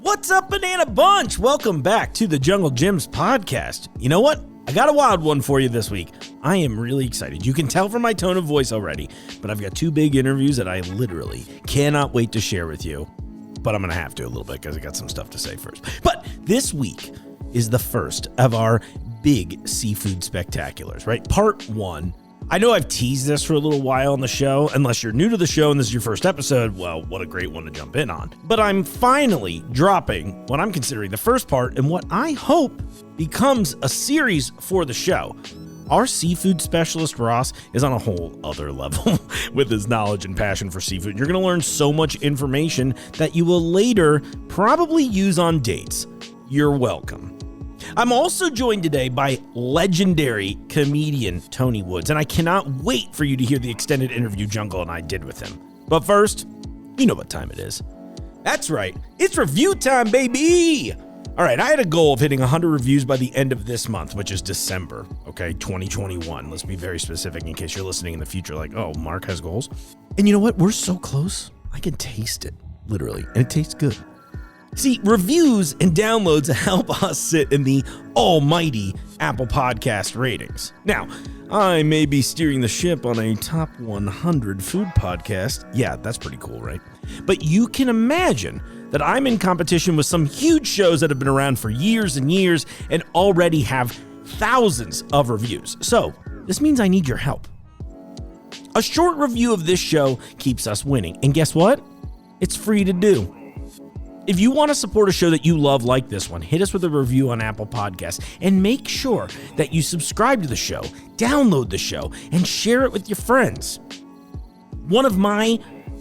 What's up, Banana Bunch? Welcome back to the Jungle Gyms podcast. You know what? I got a wild one for you this week. I am really excited. You can tell from my tone of voice already, but I've got two big interviews that I literally cannot wait to share with you. But I'm going to have to a little bit because I got some stuff to say first. But this week is the first of our big seafood spectaculars, right? Part one. I know I've teased this for a little while on the show. Unless you're new to the show and this is your first episode, well, what a great one to jump in on. But I'm finally dropping what I'm considering the first part and what I hope becomes a series for the show. Our seafood specialist, Ross, is on a whole other level with his knowledge and passion for seafood. You're going to learn so much information that you will later probably use on dates. You're welcome. I'm also joined today by legendary comedian Tony Woods, and I cannot wait for you to hear the extended interview Jungle and I did with him. But first, you know what time it is. That's right, it's review time, baby! All right, I had a goal of hitting 100 reviews by the end of this month, which is December, okay, 2021. Let's be very specific in case you're listening in the future like, oh, Mark has goals. And you know what? We're so close, I can taste it, literally, and it tastes good. See, reviews and downloads help us sit in the almighty Apple Podcast ratings. Now, I may be steering the ship on a top 100 food podcast. Yeah, that's pretty cool, right? But you can imagine that I'm in competition with some huge shows that have been around for years and years and already have thousands of reviews. So, this means I need your help. A short review of this show keeps us winning. And guess what? It's free to do. If you want to support a show that you love like this one, hit us with a review on Apple Podcasts and make sure that you subscribe to the show, download the show, and share it with your friends. One of my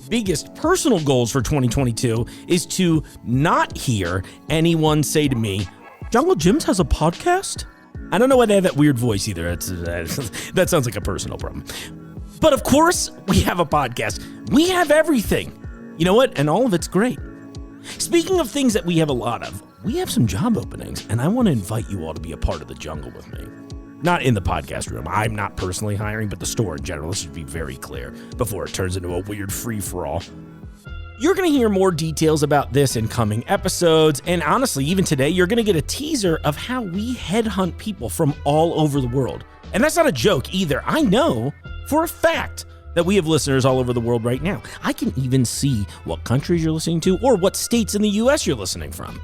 biggest personal goals for 2022 is to not hear anyone say to me, Jungle Gyms has a podcast? I don't know why they have that weird voice either. That sounds like a personal problem. But of course, we have a podcast. We have everything. You know what? And all of it's great. Speaking of things that we have a lot of, we have some job openings, and I want to invite you all to be a part of the jungle with me. Not in the podcast room. I'm not personally hiring, but the store in general. Let's just be very clear before it turns into a weird free-for-all. You're going to hear more details about this in coming episodes, and honestly, even today, you're going to get a teaser of how we headhunt people from all over the world. And that's not a joke either. I know for a fact that we have listeners all over the world right now. I can even see what countries you're listening to or what states in the US you're listening from.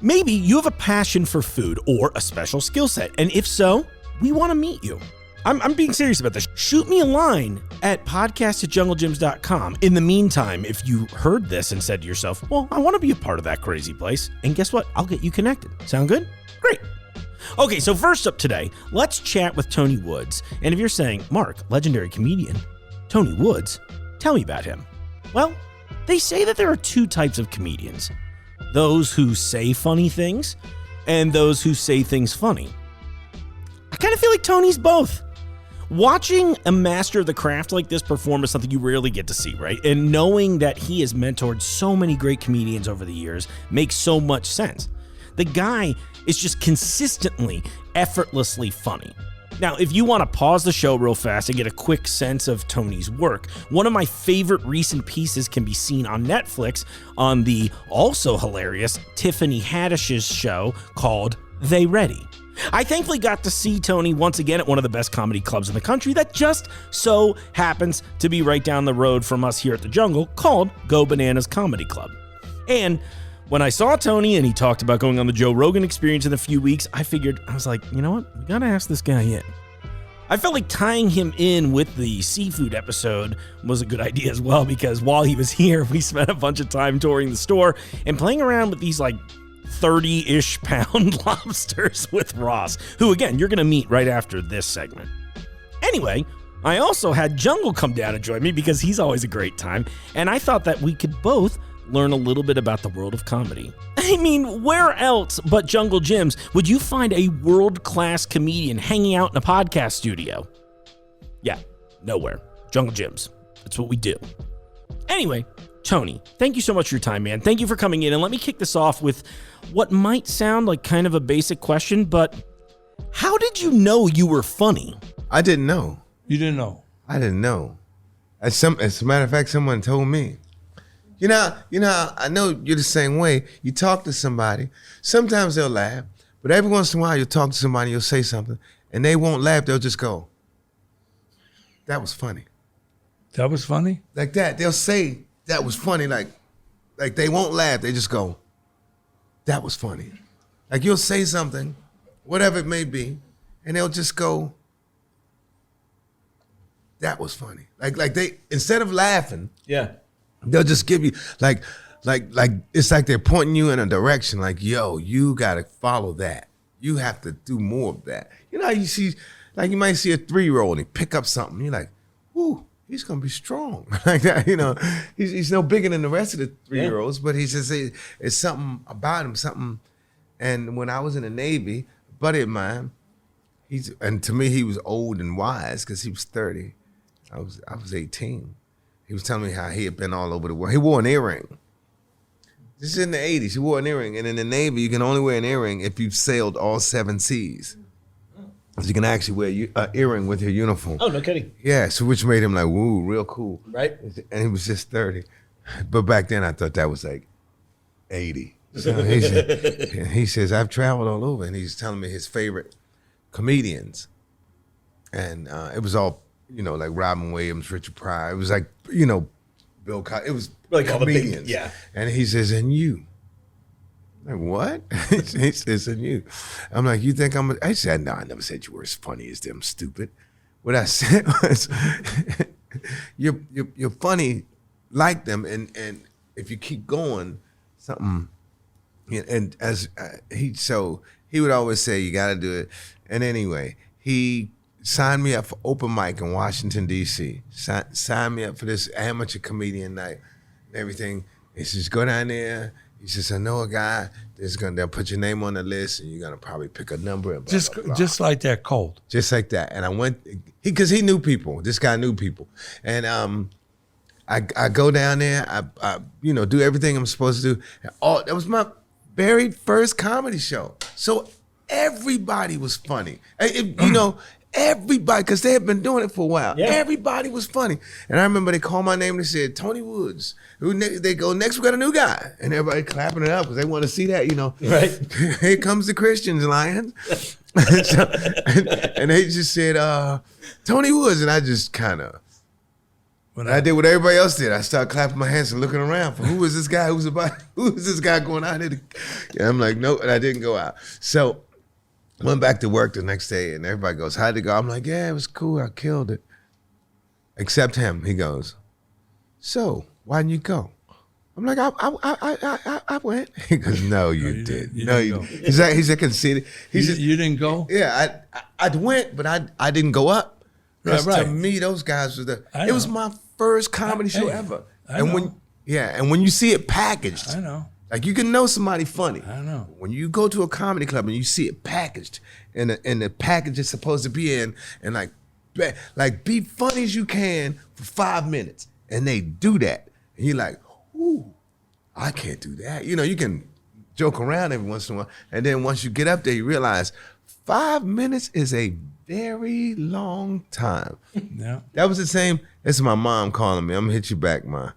Maybe you have a passion for food or a special skill set, and if so, we want to meet you. I'm being serious about this. Shoot me a line at podcast@junglegyms.com. In the meantime, if you heard this and said to yourself, well, I want to be a part of that crazy place, and guess what? I'll get you connected. Sound good? Great. Okay, so first up today, let's chat with Tony Woods. And if you're saying, Mark, legendary comedian, Tony Woods, tell me about him. Well, they say that there are two types of comedians. Those who say funny things and those who say things funny. I kind of feel like Tony's both. Watching a master of the craft like this perform is something you rarely get to see, right? And knowing that he has mentored so many great comedians over the years makes so much sense. The guy is just consistently, effortlessly funny. Now, if you want to pause the show real fast and get a quick sense of Tony's work, one of my favorite recent pieces can be seen on Netflix on the also hilarious Tiffany Haddish's show called They Ready. I thankfully got to see Tony once again at one of the best comedy clubs in the country that just so happens to be right down the road from us here at the Jungle, called Go Bananas Comedy Club. And when I saw Tony and he talked about going on the Joe Rogan Experience in a few weeks, I was like, you know what? We gotta ask this guy in. I felt like tying him in with the seafood episode was a good idea as well, because while he was here, we spent a bunch of time touring the store and playing around with these like 30-ish pound lobsters with Ross, who again, you're gonna meet right after this segment. Anyway, I also had Jungle come down and join me because he's always a great time, and I thought that we could both learn a little bit about the world of comedy. I mean, where else but Jungle Gyms would you find a world-class comedian hanging out in a podcast studio? Yeah, nowhere. Jungle Gyms. That's what we do. Anyway, Tony, thank you so much for your time, man. Thank you for coming in, and let me kick this off with what might sound like kind of a basic question, but how did you know you were funny? I didn't know. You didn't know? I didn't know. As a matter of fact, someone told me. You know, I know you're the same way. You talk to somebody, sometimes they'll laugh, but every once in a while you'll talk to somebody, you'll say something, and they won't laugh, they'll just go, that was funny. That was funny? Like that. They'll say that was funny, like they won't laugh, they just go, that was funny. Like you'll say something, whatever it may be, and they'll just go, that was funny. Like they, instead of laughing, Yeah. they'll just give you like it's like they're pointing you in a direction. Like, yo, you gotta follow that. You have to do more of that. You know how you see, like you might see a 3-year-old and he pick up something. You're like, whoo, he's gonna be strong. Like that, you know. He's no bigger than the rest of the 3-year-olds, but he's just it's something about him, something. And when I was in the Navy, a buddy of mine, and to me he was old and wise because he was 30. I was 18. He was telling me how he had been all over the world. He wore an earring. This is in the 80s. He wore an earring. And in the Navy, you can only wear an earring if you've sailed all 7 seas. So you can actually wear an earring with your uniform. Oh, no kidding. Yeah, so which made him like, woo, real cool. Right. And he was just 30. But back then, I thought that was like 80. So he says, I've traveled all over. And he's telling me his favorite comedians. And it was all, you know, like Robin Williams, Richard Pryor. It was like, you know, Bill Cosby. It was like comedians. Yeah. And he says, and you. I'm like, what? He says, and you. I'm like, you think I said, no, I never said you were as funny as them, stupid. What I said was, you're funny like them, and if you keep going, something, and as he would always say, you got to do it. And anyway, he signed me up for open mic in Washington, D.C. Signed me up for this amateur comedian night and everything. He says, go down there. He says, I know a guy they'll put your name on the list and you're going to probably pick a number. And blah, blah, blah. Just like that cold. Just like that. And I went, because he knew people. This guy knew people. And I go down there, I do everything I'm supposed to do. And that was my very first comedy show. So everybody was funny. Everybody, because they had been doing it for a while. Yeah. Everybody was funny. And I remember they called my name and they said, Tony Woods. They go, next we got a new guy. And everybody clapping it up because they want to see that, you know. Right. Here comes the Christians, Lions. and they just said, Tony Woods. And I just kind of, I did what everybody else did. I started clapping my hands and looking around for who is this guy? Who is this guy going out here? And I'm like, no, and I didn't go out. So went back to work the next day, and everybody goes, how'd it go? I'm like, yeah, it was cool. I killed it. Except him. He goes, so why didn't you go? I'm like, I went. He goes, no, you didn't. No, you didn't. He's like conceited. You didn't go? Yeah, I went, but I didn't go up. Because right. To me, those guys it was my first comedy show ever. And when you see it packaged, I know. Like you can know somebody funny. I know. When you go to a comedy club and you see it packaged, and the package is supposed to be in, and like be funny as you can for 5 minutes, and they do that, and you're like, ooh, I can't do that. You know, you can joke around every once in a while, and then once you get up there, you realize 5 minutes is a very long time. Yeah. That was the same. This is my mom calling me. I'm gonna hit you back, Ma.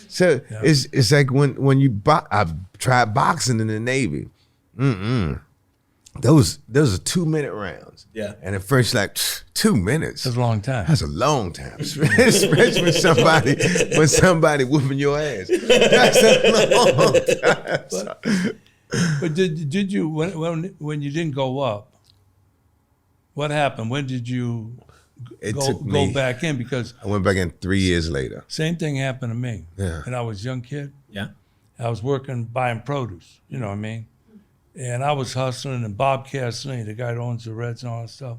So yeah. It's like when I've tried boxing in the Navy. Those are 2-minute rounds. Yeah. And at first, like 2 minutes. That's a long time. That's a long time, especially when somebody whooping your ass. That's a long time. But did you when you didn't go up? What happened? When did you go back in? Because I went back in 3 years later. Same thing happened to me. Yeah. And I was a young kid. Yeah. I was working buying produce. You know what I mean? And I was hustling, and Bob Castellini, the guy that owns the Reds and all that stuff,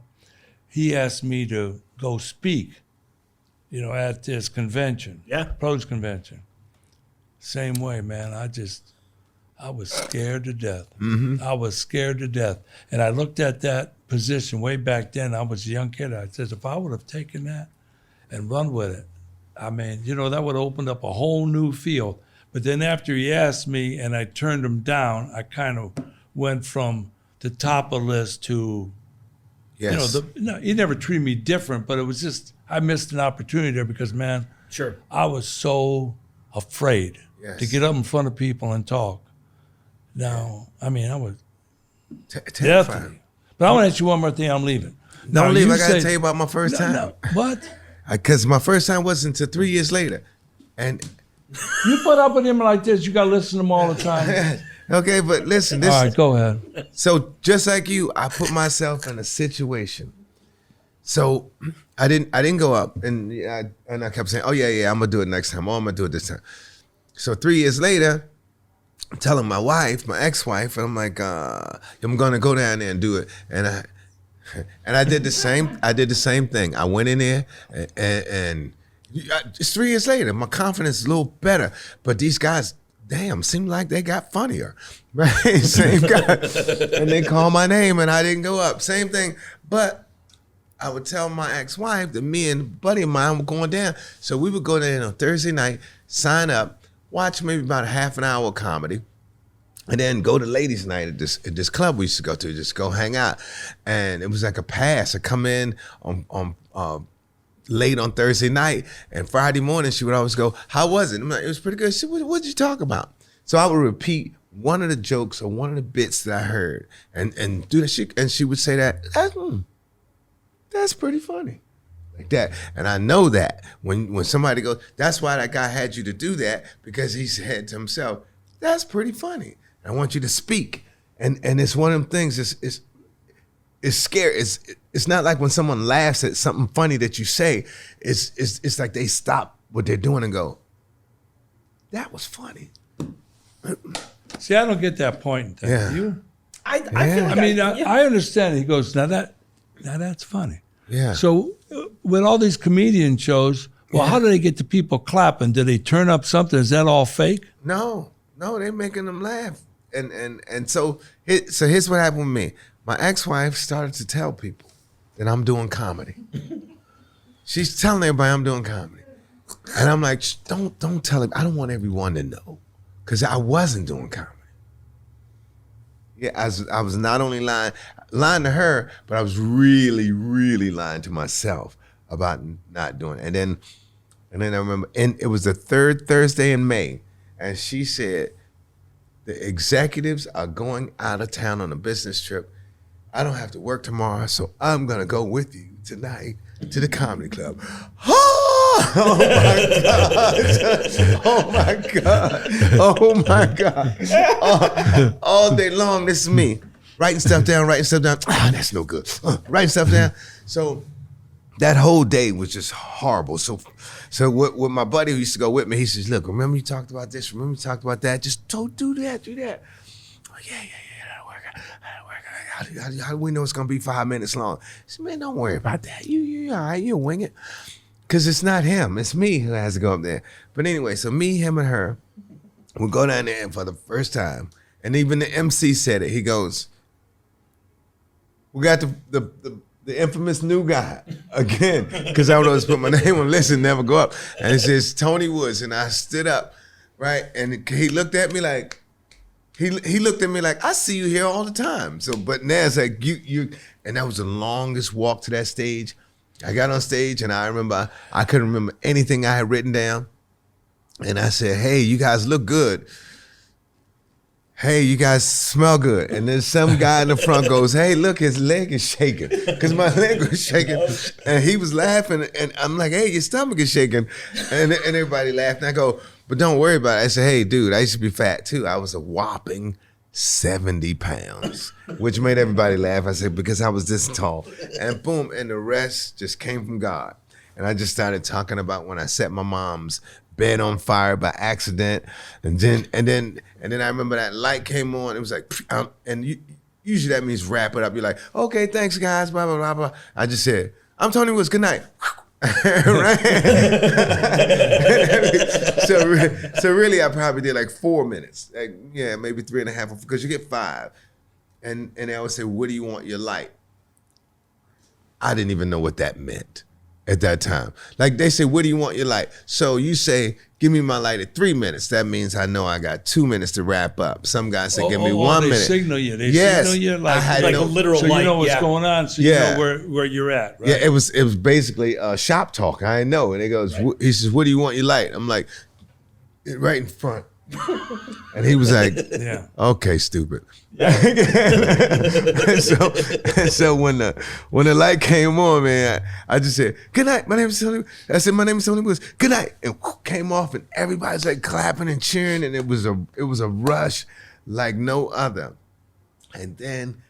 he asked me to go speak, at this convention. Yeah. Produce convention. Same way, man. I was scared to death. Mm-hmm. I was scared to death. And I looked at that position way back then. I was a young kid. I said, if I would have taken that and run with it, I mean, that would have opened up a whole new field. But then after he asked me and I turned him down, I kind of went from the top of the list to, yes. He never treated me different, but it was just, I missed an opportunity there because, man, Sure. I was so afraid Yes. to get up in front of people and talk. Now, I mean, I was Terrifying. definitely. But I want to ask you one more thing. I'm leaving. Don't Now, leave. you I gotta said- tell you about my first time. No, what? Because my first time wasn't until 3 years later. And You put up with him like this, you got to listen to him all the time. okay, but listen, this All right, go ahead. so just like you, I put myself in a situation. So I didn't go up, and I kept saying, "Oh yeah, I'm gonna do it next time. Oh, I'm gonna do it this time." So 3 years later, I'm telling my wife, my ex-wife, and I'm like, "I'm gonna go down there and do it." And I did the same. I did the same thing. I went in there, and it's 3 years later. My confidence is a little better, but these guys, damn, seemed like they got funnier, right? Same guy, and they called my name, and I didn't go up. Same thing, but I would tell my ex-wife that me and a buddy of mine were going down. So we would go down on Thursday night, sign up, watch maybe about a half an hour of comedy, and then go to ladies' night at this club we used to go to, just go hang out. And it was like a pass to come in on late on Thursday night, and Friday morning she would always go, "How was it?" I'm like, "It was pretty good." She said, "What'd you talk about?" So I would repeat one of the jokes or one of the bits that I heard, and do that. And she would say that, that's pretty funny, like that. And I know that when somebody goes, that's why that guy had you to do that, because he said to himself, that's pretty funny. I want you to speak. And it's one of them things, it's scary. It's not like when someone laughs at something funny that you say, it's like they stop what they're doing and go, that was funny. See, I don't get that point in thing. Yeah. You? I feel Yeah. like I mean, I understand. He goes, now that's funny. Yeah. So with all these comedian shows, well, how do they get the people clapping? Do they turn up something? Is that all fake? No, they're making them laugh. And so here's what happened with me. My ex-wife started to tell people that I'm doing comedy. She's telling everybody I'm doing comedy. And I'm like, don't tell him. I don't want everyone to know. Because I wasn't doing comedy. Yeah, I was not only lying to her, but I was really, really lying to myself about not doing it. And then I remember, and it was the third Thursday in May, and she said, the executives are going out of town on a business trip. I don't have to work tomorrow, so I'm gonna go with you tonight to the comedy club. Oh my God! Oh my God! Oh my God! All day long, this is me writing stuff down. Ah, that's no good. Writing stuff down. So that whole day was just horrible. So with my buddy who used to go with me, he says, "Look, remember you talked about this? Remember you talked about that? Just don't do that. Oh yeah. That'll work. How do we know it's gonna be 5 minutes long?" I said, "Man, don't worry about that. You all right? You'll wing it." Because it's not him, it's me who has to go up there. But anyway, so me, him, and her, we go down there for the first time. And even the MC said it. He goes, "We got the infamous new guy again." Because I was put my name on the list and never go up. And it says Tony Woods. And I stood up, right? And he looked at me like, he looked at me like, "I see you here all the time." So, but now it's like, you, and that was the longest walk to that stage. I got on stage and I remember, I couldn't remember anything I had written down. And I said, "Hey, you guys look good. Hey, you guys smell good." And then some guy in the front goes, "Hey, look, his leg is shaking." Because my leg was shaking. And he was laughing. And I'm like, "Hey, your stomach is shaking." And everybody laughed. And I go, "But don't worry about it." I said, "Hey, dude, I used to be fat too. I was a whopping 70 pounds, which made everybody laugh." I said, "Because I was this tall." And boom, and the rest just came from God. And I just started talking about when I set my mom's bed on fire by accident. And then I remember that light came on. It was like, usually that means wrap it up. You're like, "Okay, thanks guys, blah, blah, blah, blah." I just said, "I'm Tony Woods, good night." Right? so really I probably did like 4 minutes, like, yeah, maybe 3.5, because you get 5. And they always say, "What do you want your light?" I didn't even know what that meant. at that time. Like they say, what do you want your light? So you say, give me my light at 3 minutes. That means I know I got 2 minutes to wrap up. Some guys say, give me 1 minute. They signal you. They yes. signal you like a literal so light. you know what's yeah. going on, so you know where you're at. Right? Yeah, it was basically shop talk. I didn't know. And he goes, he says, what do you want your light? I'm like, right in front. And he was like, okay, stupid. Yeah. and so when the light came on, man, I just said, good night, my name is Tony. I said, my name is Tony Woods. Good night. And came off and everybody's like clapping and cheering, and it was a rush like no other. And then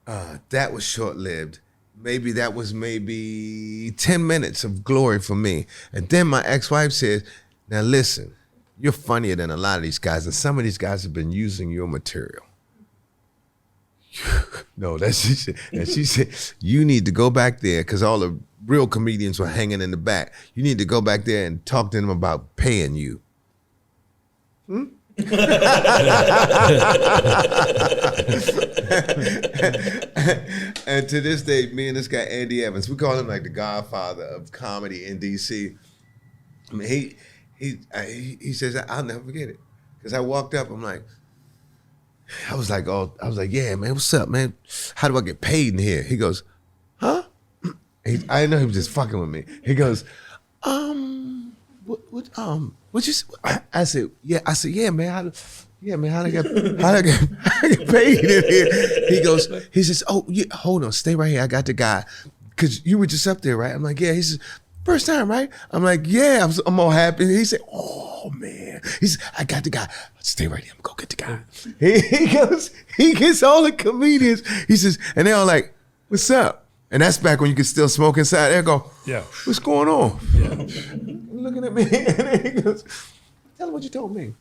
that was short-lived. That was maybe 10 minutes of glory for me. And then my ex-wife said, now listen, you're funnier than a lot of these guys, and some of these guys have been using your material. No, that's she said. And she said, you need to go back there, because all the real comedians were hanging in the back. You need to go back there and talk to them about paying you. And to this day, me and this guy, Andy Evans, we call him like the godfather of comedy in DC. I mean, he says, I'll never forget it. Because I walked up, I was like, yeah, man, what's up, man? How do I get paid in here? He goes, huh? I didn't know he was just fucking with me. He goes, what you? I said, yeah, man. How do I get paid in here? He says, oh, yeah, hold on, stay right here. I got the guy, cause you were just up there, right? I'm like, yeah. He says, first time, right? I'm like, yeah. I'm all happy. He said, oh man. He said, I got the guy. Stay right here. I'm gonna go get the guy. He gets all the comedians. He says, and they're all like, what's up? And that's back when you could still smoke inside. They go, yeah. What's going on? Yeah. Looking at me, and then he goes, tell him what you told me.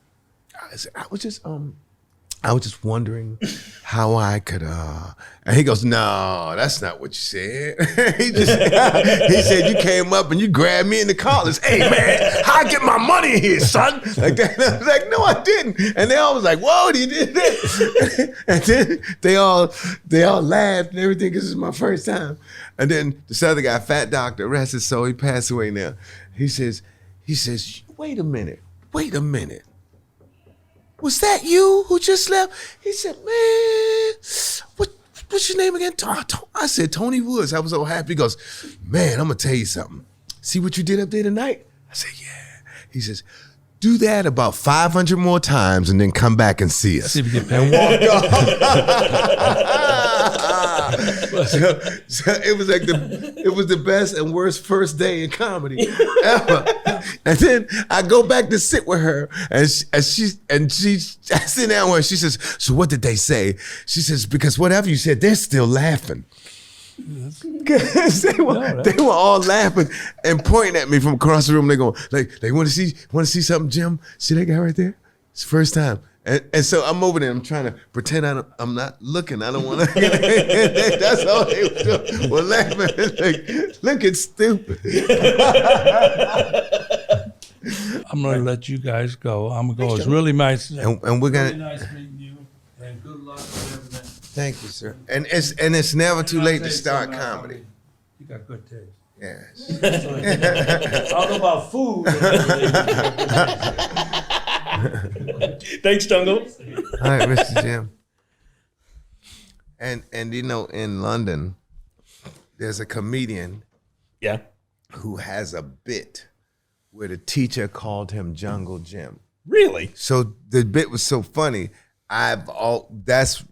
I said, I was just wondering how I could, and he goes, no, that's not what you said. he said, you came up and you grabbed me in the collars. Hey man, how I get my money in here, son? Like that. And I was like, no, I didn't. And they all was like, whoa, you did that. And then they all laughed and everything, because this is my first time. And then this other guy, Fat Doctor, rest his soul, he passed away now. He says, wait a minute. Was that you who just left? He said, man, what's your name again? I said, Tony Woods. I was so happy. He goes, man, I'm going to tell you something. See what you did up there tonight? I said, yeah. He says, do that about 500 more times and then come back and see us. See if you get paid. And walk off. So it was like the best and worst first day in comedy ever. And then I go back to sit with her, and she I sit down with her. She says, so what did they say? She says, because whatever you said, they're still laughing. they were all laughing and pointing at me from across the room. They going, like, they want to see something, Jim? See that guy right there? It's the first time. And so I'm over there. I'm trying to pretend I'm not looking. I don't want to. That's all they were doing. We're laughing. Like, look, it's stupid. I'm going to let you guys go. I'm going to go. It's really nice. And we're going to. Really nice meeting you. And good luck with everything. Thank you, sir. And it's never too late to start comedy. You got good taste. Yes. I don't know about food. Thanks, Jungle. All right, Mr. Jim. And you know, in London, there's a comedian who has a bit where the teacher called him Jungle Jim. Really? So the bit was so funny. That's,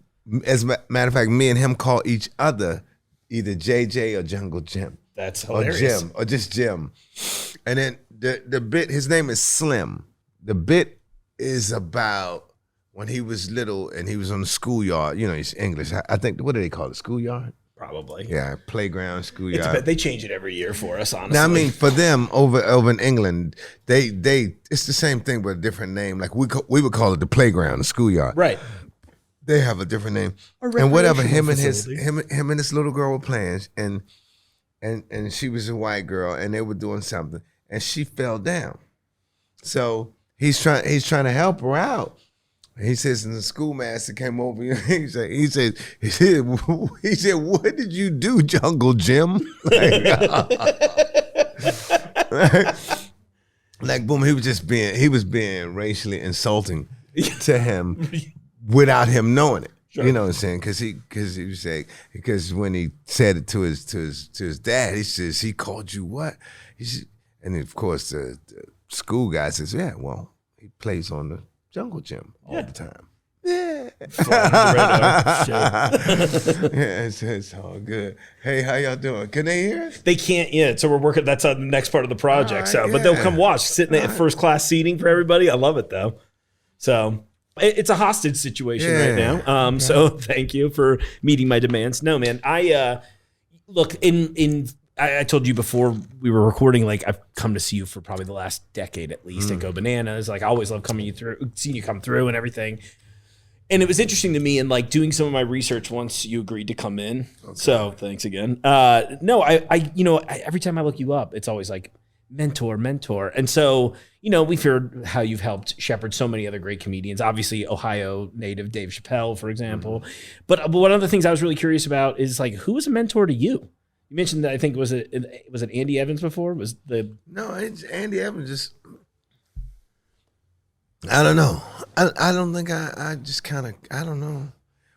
as a matter of fact, me and him call each other either JJ or Jungle Jim. That's hilarious. Or Jim, or just Jim. And then the bit, his name is Slim. The bit is about when he was little and he was on the schoolyard. You know, he's English. I think, what do they call it? Schoolyard? Probably. Yeah, playground, schoolyard. They change it every year for us, honestly. Now, I mean, for them over in England, they it's the same thing but a different name. Like we would call it the playground, the schoolyard. Right. They have a different name. And whatever, him and this little girl were playing, and she was a white girl, and they were doing something, and she fell down. So he's trying to help her out. He says, and the schoolmaster came over. He said, what did you do, Jungle Jim? Like, Like boom, he was being racially insulting to him without him knowing it. Sure. You know what I'm saying? Because he was saying, because when he said it to his dad, he says, he called you what? And of course the school guy says, yeah, well, he plays on the jungle gym all the time. Yeah. Yeah, it's all good. Hey, how y'all doing? Can they hear us? They can't yet, so we're working. That's on the next part of the project. All right, but they'll come watch, sitting at first class seating for everybody. I love it though. So it's a hostage situation right now. So thank you for meeting my demands. No, man, I look I told you before we were recording, like I've come to see you for probably the last decade at least and Go Bananas. Like I always love seeing you come through and everything. And it was interesting to me in like doing some of my research once you agreed to come in. Okay. So thanks again. No, every time I look you up, it's always like mentor. And so, we've heard how you've helped shepherd so many other great comedians, obviously Ohio native Dave Chappelle, for example. But one of the things I was really curious about is like, who was a mentor to you? You mentioned that, I think, was it Andy Evans before? No, it's Andy Evans. Just, I don't know. I don't think I just kind of, I don't know.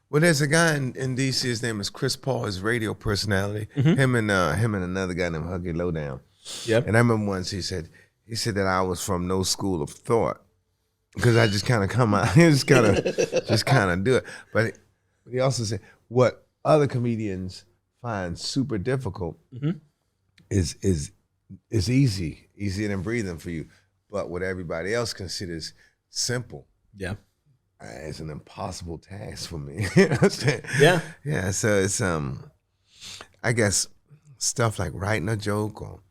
Well, there's a guy in D.C. His name is Chris Paul, his radio personality. Him and another guy named Huggy Lowdown. Yep. And I remember once he said that I was from no school of thought because I just kind of come out, just kind of do it. But he also said what other comedians find super difficult is easier than breathing for you, but what everybody else considers simple, it's an impossible task for me. You know what I'm saying? Yeah. So it's I guess stuff like writing a joke or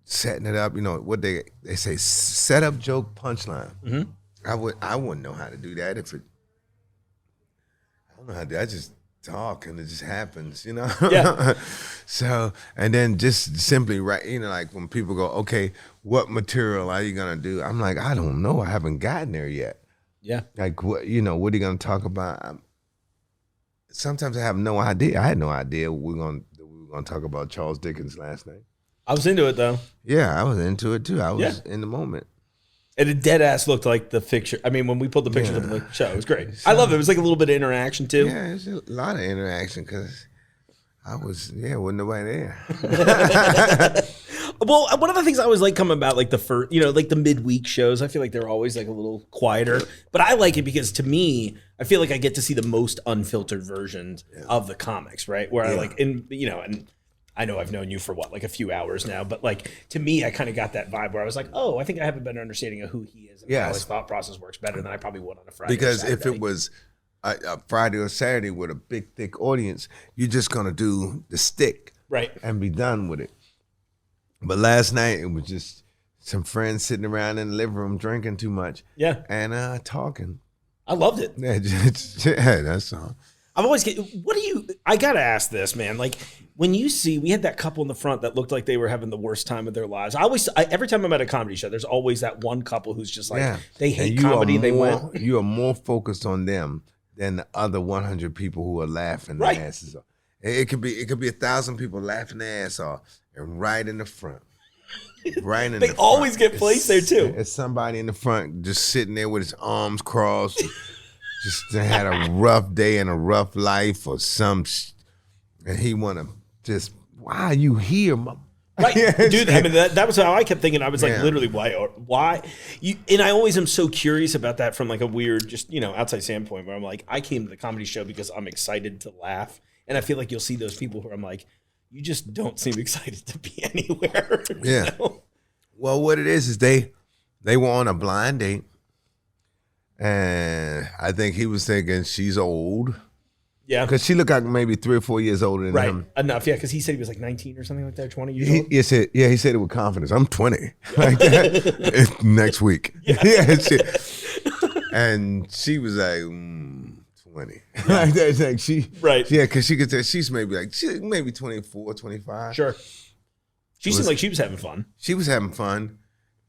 setting it up. What they say, set up joke punchline. I wouldn't know how to do that I don't know how to do. I just talk and it just happens, Yeah. So, and then just simply write, like when people go, okay, what material are you gonna do? I'm like, I don't know. I haven't gotten there yet. Yeah. Like what are you gonna talk about? Sometimes I have no idea. I had no idea we were gonna talk about Charles Dickens last night. I was into it though. Yeah, I was into it too. I was in the moment. And it dead ass looked like the picture. I mean, when we pulled the pictures of the show, it was great. I love it. It was like a little bit of interaction too. Yeah, it's a lot of interaction because wasn't nobody there. Well, one of the things I always like coming about like the first, like the midweek shows, I feel like they're always like a little quieter, but I like it because to me, I feel like I get to see the most unfiltered versions of the comics, right? Where I like, and I know I've known you for like a few hours now, but like to me, I kind of got that vibe where I was like, oh, I think I have a better understanding of who he is and how his thought process works better than I probably would on a Friday. Because if it was a Friday or Saturday with a big, thick audience, you're just gonna do the stick, right, and be done with it. But last night it was just some friends sitting around in the living room drinking too much, and talking. I loved it. Yeah, that's all. I've always I gotta ask this, man. Like when we had that couple in the front that looked like they were having the worst time of their lives. Every time I'm at a comedy show, there's always that one couple who's just like, they hate comedy. You are more focused on them than the other 100 people who are laughing their asses off. It could be 1,000 people laughing their ass off, and right in the front. They always get placed there too. It's somebody in the front just sitting there with his arms crossed. Just had a rough day and a rough life or and he want to just, why are you here, right, dude? I mean, that was how I kept thinking. I was like, literally, why? And I always am so curious about that from like a weird, just outside standpoint, where I'm like, I came to the comedy show because I'm excited to laugh, and I feel like you'll see those people who I'm like, you just don't seem excited to be anywhere. Yeah. Well, what it is they were on a blind date. And I think he was thinking she's old. Yeah. Because she looked like maybe 3 or 4 years older than him. Right. Enough. Yeah. Because he said he was like 19 or something like that, 20 years old. He said it with confidence. I'm 20. Like that. Next week. Yeah. And she was like, 20. Like that. Like she. Right. Yeah. Because she could tell she's maybe 24, 25. Sure. She seemed like she was having fun. She was having fun.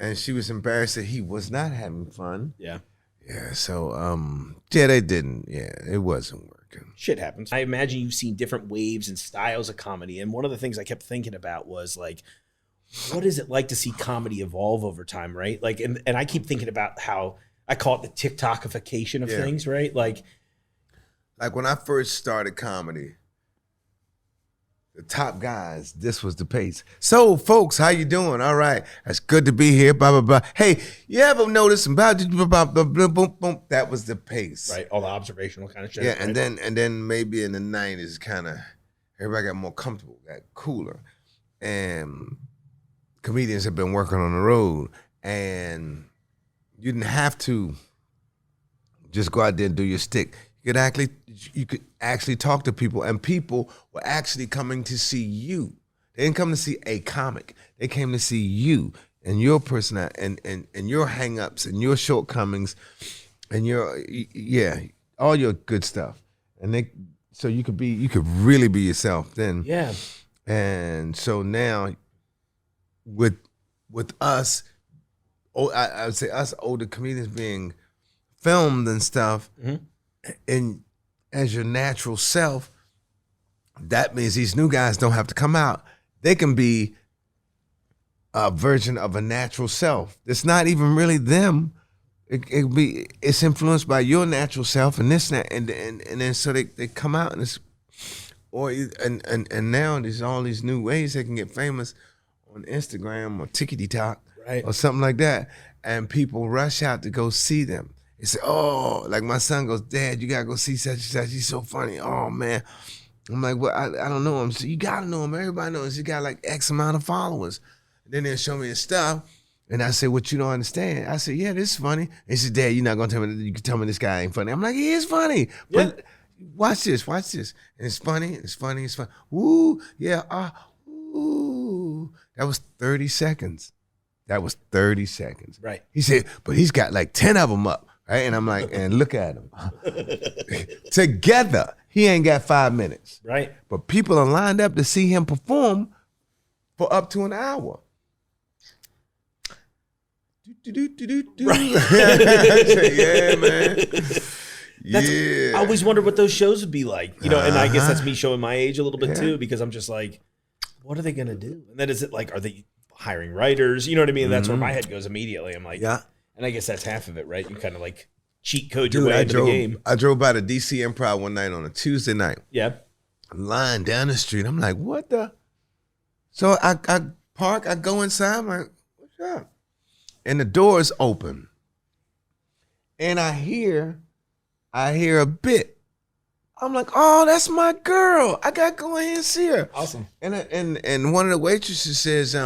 And she was embarrassed that he was not having fun. Yeah. Yeah, so, they didn't. Yeah, it wasn't working. Shit happens. I imagine you've seen different waves and styles of comedy. And one of the things I kept thinking about was like, what is it like to see comedy evolve over time, right? Like, and I keep thinking about how I call it the TikTokification of things, right? Like when I first started comedy, the top guys, this was the pace. So, folks, how you doing? All right, it's good to be here. Blah blah blah. Hey, you ever notice about that was the pace, right? All the observational kind of shit. Yeah, right? and then maybe in the 90s, kind of everybody got more comfortable, got cooler, and comedians have been working on the road, and you didn't have to just go out there and do your stick. You could actually talk to people, and people were actually coming to see you. They didn't come to see a comic. They came to see you and your personality and your hang-ups and your shortcomings and all your good stuff. And so you could really be yourself then. Yeah. And so now with us, I would say us older comedians being filmed and stuff, and as your natural self, that means these new guys don't have to come out. They can be a version of a natural self. It's not even really them. It's influenced by your natural self and this and then so they come out and and now there's all these new ways they can get famous on Instagram or TikTok or something like that, and people rush out to go see them. They say, oh, like my son goes, Dad, you gotta go see such and such. He's so funny. Oh man. I'm like, well, I don't know him. So you gotta know him. Everybody knows he got like X amount of followers. And then they'll show me his stuff. And I said, what you don't understand? I said, yeah, this is funny. He said, Dad, you're not gonna tell me that you can tell me this guy ain't funny. I'm like, he is funny. But watch this. And it's funny. Woo, yeah, ooh. That was 30 seconds. Right. He said, but he's got like 10 of them up. Right? And I'm like, and look at him. Together, he ain't got 5 minutes. Right. But people are lined up to see him perform for up to an hour. Right. Yeah, man. I always wondered what those shows would be like. You know, and I guess that's me showing my age a little bit too, because I'm just like, what are they gonna do? And then is it like, are they hiring writers? You know what I mean? That's where my head goes immediately. I'm like, and I guess that's half of it, right? You kind of like cheat code your way into the game. I drove by the DC Improv one night on a Tuesday night. Yeah. Lying down the street. I'm like, what the? So I park, I go inside, I'm like, what's up? And the door's open. And I hear a bit. I'm like, oh, that's my girl. I gotta go in here and see her. Awesome. And one of the waitresses says, I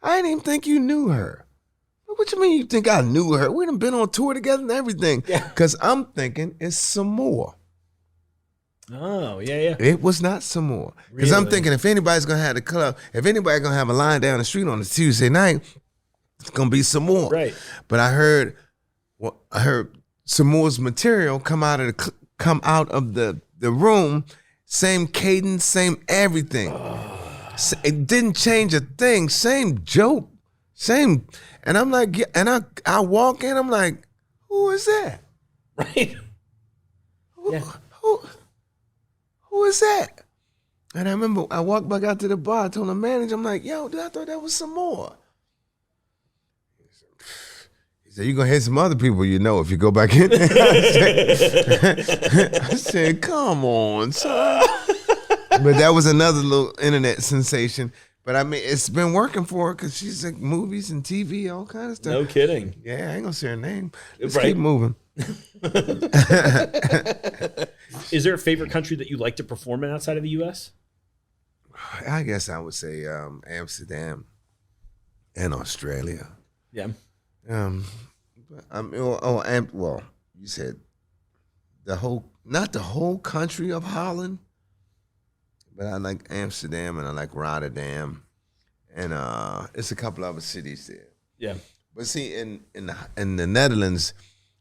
didn't even think you knew her. What you mean you think I knew her? We done been on tour together and everything. Yeah. Because I'm thinking it's Samoa. Oh, yeah. It was not Samoa. Because I'm thinking if anybody's going to have the club, if anybody's going to have a line down the street on a Tuesday night, it's going to be Samoa. Right. But I heard Samoa's material come out of the room, same cadence, same everything. It didn't change a thing, same joke, same. And I'm like, I walk in, I'm like, who is that? Right. Who is that? And I remember I walked back out to the bar, I told the manager, I'm like, yo, dude, I thought that was some more. He said, you're going to hit some other people you know if you go back in there. I said, come on, son. But that was another little internet sensation. But I mean, it's been working for her because she's like movies and TV, all kind of stuff. No kidding. Yeah, I ain't gonna say her name. Let's keep moving. Is there a favorite country that you like to perform in outside of the U.S.? I guess I would say Amsterdam and Australia. Yeah. You said not the whole country of Holland. But I like Amsterdam and I like Rotterdam, and it's a couple other cities there. Yeah. But see, in the Netherlands,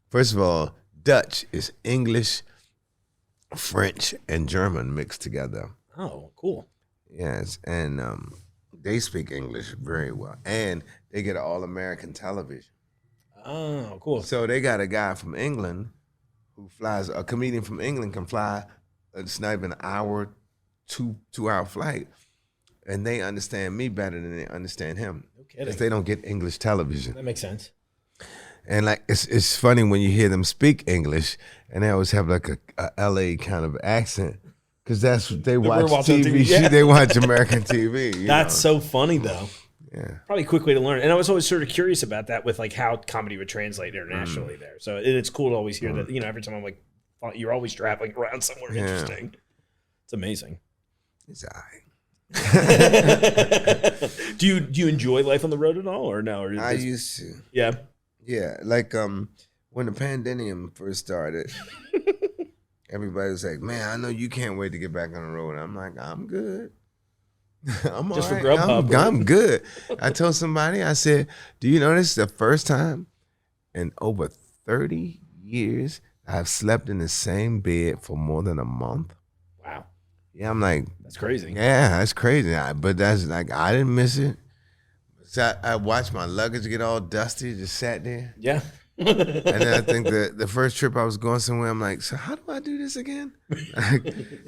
first of all, Dutch is English, French, and German mixed together. Oh, cool. Yes, and they speak English very well, and they get all-American television. Oh, cool. So they got a guy from England who flies. A comedian from England can fly. It's not even an hour. 2 hour flight, and they understand me better than they understand him. No kidding. Because they don't get English television. That makes sense. And like it's funny when you hear them speak English, and they always have like a LA kind of accent, because that's what they watch TV. Yeah. They watch American TV. That's so funny though. Yeah. Probably a quick way to learn. And I was always sort of curious about that with like how comedy would translate internationally there. So it's cool to always hear that, every time I'm like, you're always traveling around somewhere interesting. It's amazing. It's all right. Do you enjoy life on the road at all or no? Or I used to. Yeah. Yeah. Like when the pandemic first started, everybody was like, man, I know you can't wait to get back on the road. I'm like, I'm good. I'm just all for right. Grubhub. I'm good. I told somebody, I said, do you know this is the first time in over 30 years I've slept in the same bed for more than a month? Wow. Yeah, I'm like, that's crazy. Yeah, that's crazy. But that's like, I didn't miss it. So I watched my luggage get all dusty, just sat there. Yeah. And then I think the first trip I was going somewhere, I'm like, so how do I do this again? I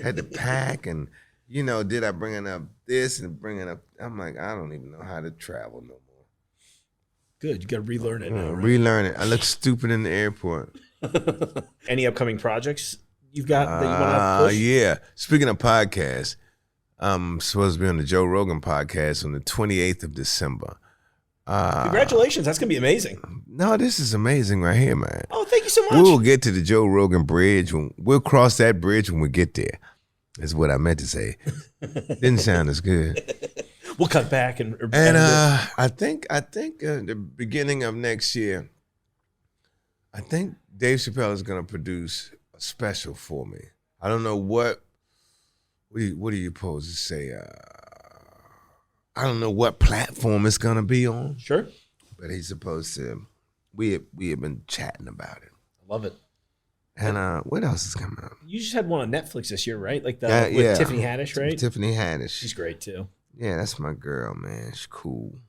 had to pack and, did I bring up this and bring it up? I'm like, I don't even know how to travel no more. Good. You got to relearn it now. Right? Relearn it. I look stupid in the airport. Any upcoming projects you've got that you want to push? Yeah. Speaking of podcasts, I'm supposed to be on the Joe Rogan podcast on the 28th of December. Congratulations. That's going to be amazing. No, this is amazing right here, man. Oh, thank you so much. We'll get to the Joe Rogan bridge. We'll cross that bridge when we get there. Is what I meant to say. Didn't sound as good. We'll cut back and I think the beginning of next year, I think Dave Chappelle is going to produce a special for me. I don't know what do you supposed to say? I don't know what platform it's going to be on. Sure. But he's supposed to. We have been chatting about it. I love it. And what else is coming up? You just had one on Netflix this year, right? Like with Tiffany Haddish, right? Tiffany Haddish. She's great too. Yeah, that's my girl, man. She's cool.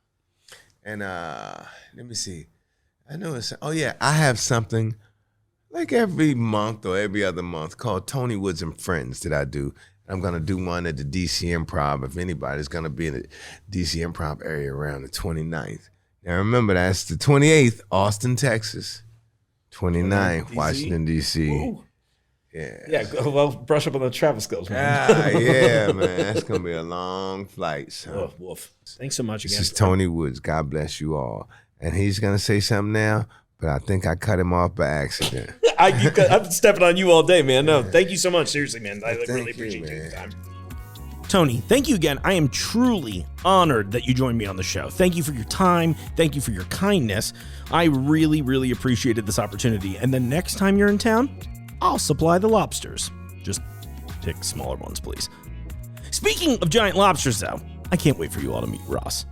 And let me see. I know I have something like every month or every other month called Tony Woods and Friends that I do. I'm going to do one at the DC Improv if anybody's going to be in the DC Improv area around the 29th. Now remember, that's the 28th, Austin, Texas. 29th, Washington, D.C. Ooh. Yeah. Yeah, well, brush up on the travel skills, man. Yeah, man. That's going to be a long flight, son. Woof. Thanks so much again. This is Tony Woods. God bless you all. And he's going to say something now, but I think I cut him off by accident. I'm stepping on you all day, man. No, thank you so much. Seriously, man. I really appreciate you taking the time. Tony, thank you again. I am truly honored that you joined me on the show. Thank you for your time. Thank you for your kindness. I really, really appreciated this opportunity. And the next time you're in town, I'll supply the lobsters. Just pick smaller ones, please. Speaking of giant lobsters, though, I can't wait for you all to meet Ross.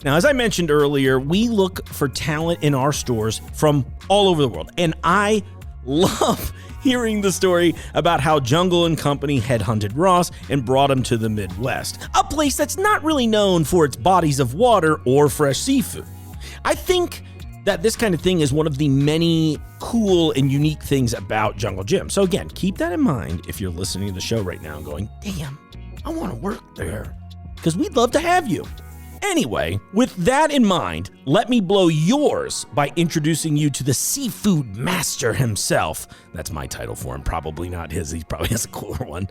Now, as I mentioned earlier, we look for talent in our stores from all over the world. And I love hearing the story about how Jungle and Company headhunted Ross and brought him to the Midwest, a place that's not really known for its bodies of water or fresh seafood. I think that this kind of thing is one of the many cool and unique things about Jungle Gym. So again, keep that in mind if you're listening to the show right now and going, damn, I want to work there, because we'd love to have you. Anyway, with that in mind, let me blow yours by introducing you to the seafood master himself. That's my title for him, probably not his. He probably has a cooler one.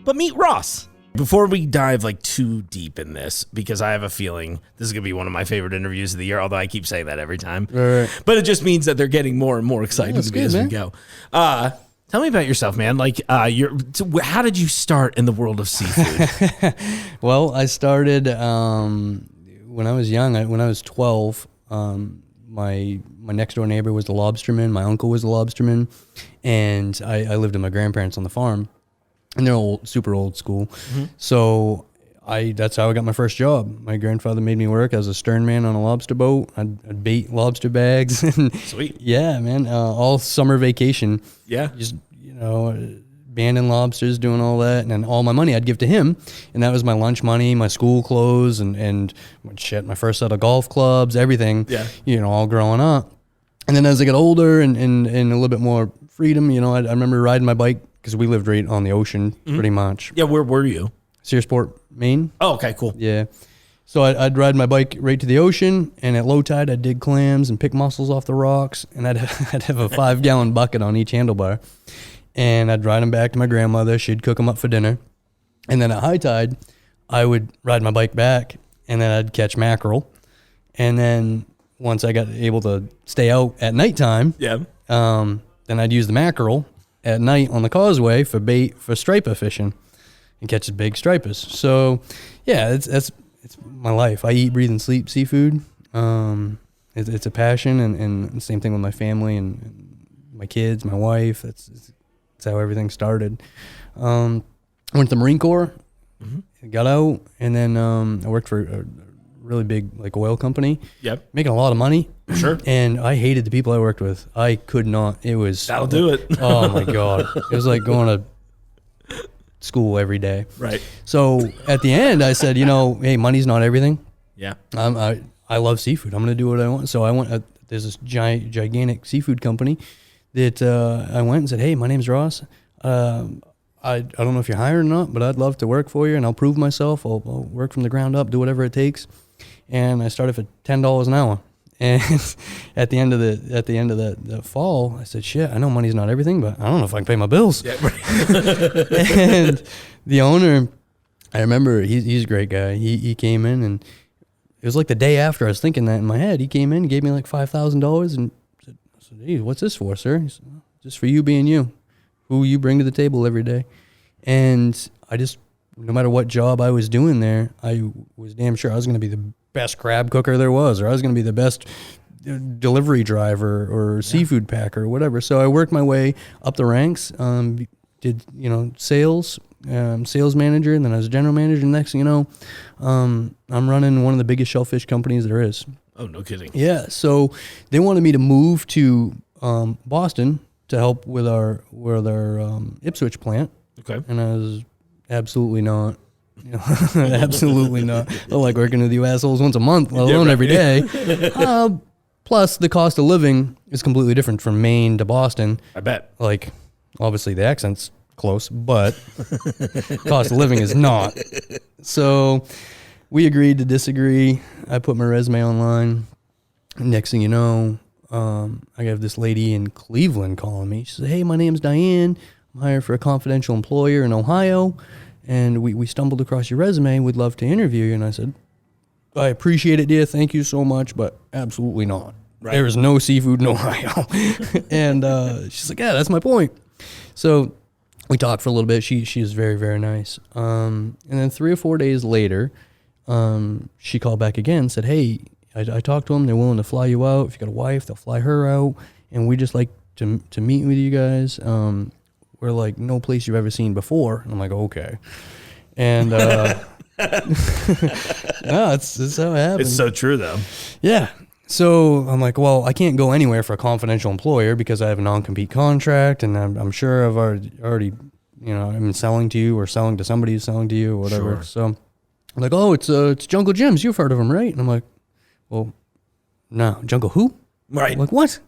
But meet Ross. Before we dive too deep in this, because I have a feeling this is going to be one of my favorite interviews of the year, although I keep saying that every time. Right. But it just means that they're getting more and more exciting to me as we go. Tell me about yourself, man. How did you start in the world of seafood? Well, I started when I was young. When I was 12, my next door neighbor was the lobsterman. My uncle was the lobsterman, and I lived with my grandparents on the farm, and they're super old school. Mm-hmm. So that's how I got my first job. My grandfather made me work as a stern man on a lobster boat. I'd bait lobster bags. Sweet. Yeah, man. All summer vacation. Yeah. Just, banding lobsters, doing all that. And then all my money I'd give to him. And that was my lunch money, my school clothes, and my first set of golf clubs, everything. Yeah. All growing up. And then as I got older and a little bit more freedom, I remember riding my bike because we lived right on the ocean pretty much. Yeah, where were you? Searsport, Maine. Oh, okay, cool. Yeah. So I'd ride my bike right to the ocean, and at low tide, I'd dig clams and pick mussels off the rocks, and I'd have a 5-gallon bucket on each handlebar, and I'd ride them back to my grandmother. She'd cook them up for dinner, and then at high tide, I would ride my bike back, and then I'd catch mackerel, and then once I got able to stay out at nighttime, then I'd use the mackerel at night on the causeway for bait for striper fishing, and catch the big stripers. So, yeah, it's my life. I eat, breathe, and sleep seafood. It's a passion, and same thing with my family and my kids, my wife. That's how everything started. Went to the Marine Corps, got out, and then I worked for a really big oil company. Yep. Making a lot of money. Sure. And I hated the people I worked with. I could not. It was. That'll do it. Oh my God. It was like going to school every day. Right. So at the end, I said, hey, money's not everything. Yeah. I love seafood. I'm going to do what I want. So I went, there's this gigantic seafood company that I went and said, hey, my name's Ross. I don't know if you're hiring or not, but I'd love to work for you, and I'll prove myself. I'll work from the ground up, do whatever it takes. And I started for $10 an hour. And at the end of the fall, I said, shit, I know money's not everything, but I don't know if I can pay my bills. Yeah, right. And the owner, I remember, he's a great guy. He came in, and it was like the day after I was thinking that in my head. He came in, gave me like $5,000, and I said, hey, what's this for, sir? He said, just for you being you, who you bring to the table every day. And I just, no matter what job I was doing there, I was damn sure I was going to be the best crab cooker there was, or I was going to be the best delivery driver or seafood packer or whatever. So I worked my way up the ranks, did, sales manager, and then I was a general manager. And next thing you know, I'm running one of the biggest shellfish companies there is. Oh, no kidding. Yeah. So they wanted me to move to Boston to help with our Ipswich plant. Okay. And I was absolutely not. Absolutely not. I like working with you assholes once a month, let alone every day. Plus, the cost of living is completely different from Maine to Boston. I bet. Like, obviously, the accent's close, but cost of living is not. So, we agreed to disagree. I put my resume online. Next thing you know, I have this lady in Cleveland calling me. She said, hey, my name's Diane. I'm hired for a confidential employer in Ohio. And we stumbled across your resume. We'd love to interview you. And I said, I appreciate it, dear. Thank you so much, but absolutely not. Right. There is no seafood in Ohio. And she's like, yeah, that's my point. So we talked for a little bit. She is very, very nice. And then 3 or 4 days later, she called back again and said, hey, I talked to them. They're willing to fly you out. If you got a wife, they'll fly her out. And we just like to meet with you guys. We're like no place you've ever seen before. And I'm like, okay. And no, it's how it happens. It's so true, though. Yeah. So I'm like, well, I can't go anywhere for a confidential employer because I have a non-compete contract, and I'm sure I've already, I'm selling to you or selling to somebody who's selling to you or whatever. Sure. So I'm like, oh, it's Jungle Gyms. You've heard of them, right? And I'm like, well, no, Jungle who? Right. I'm like, what?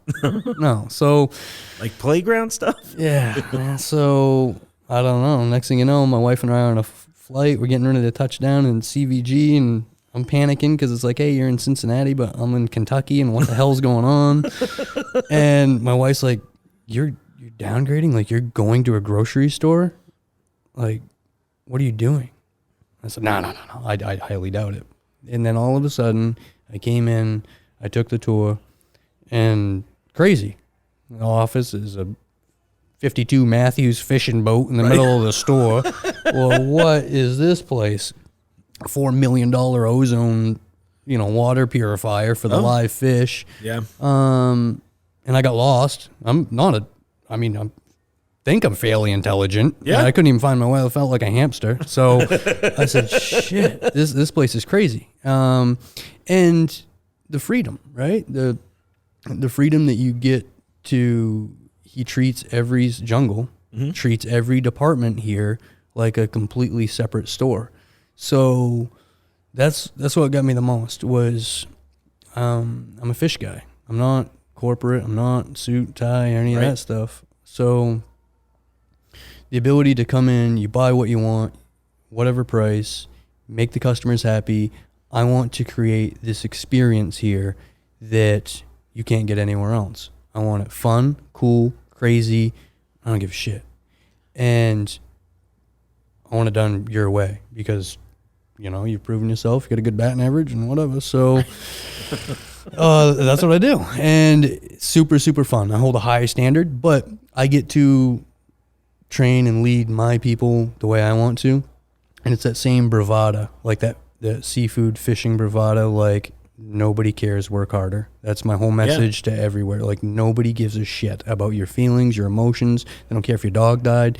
No. So, like playground stuff? Yeah. So, I don't know. Next thing you know, my wife and I are on a flight. We're getting ready to touch down in CVG, and I'm panicking because it's like, hey, you're in Cincinnati, but I'm in Kentucky, and what the hell's going on? And my wife's like, you're downgrading? Like, you're going to a grocery store? Like, what are you doing? I said, no. I highly doubt it. And then all of a sudden, I came in, I took the tour, and crazy. The office is a 52 Matthews fishing boat in the middle of the store. Well, what is this place? A $4 million ozone, water purifier for the live fish. Yeah. And I got lost. I think I'm fairly intelligent. Yeah. I couldn't even find my way. I felt like a hamster. So I said, shit, this place is crazy. And the freedom, right? The freedom that you get to, he treats every jungle, treats every department here like a completely separate store. So that's what got me the most was, I'm a fish guy. I'm not corporate. I'm not suit, tie, or any of that stuff. So the ability to come in, you buy what you want, whatever price, make the customers happy. I want to create this experience here that you can't get anywhere else. I want it fun, cool, crazy. I don't give a shit. And I want it done your way because, you know, you've proven yourself. You got a good batting average and whatever. So that's what I do. And super, super fun. I hold a high standard, but I get to train and lead my people the way I want to. And it's that same bravado, like that seafood fishing bravado, like nobody cares, work harder. That's my whole message to everywhere. Like nobody gives a shit about your feelings, your emotions. They don't care if your dog died.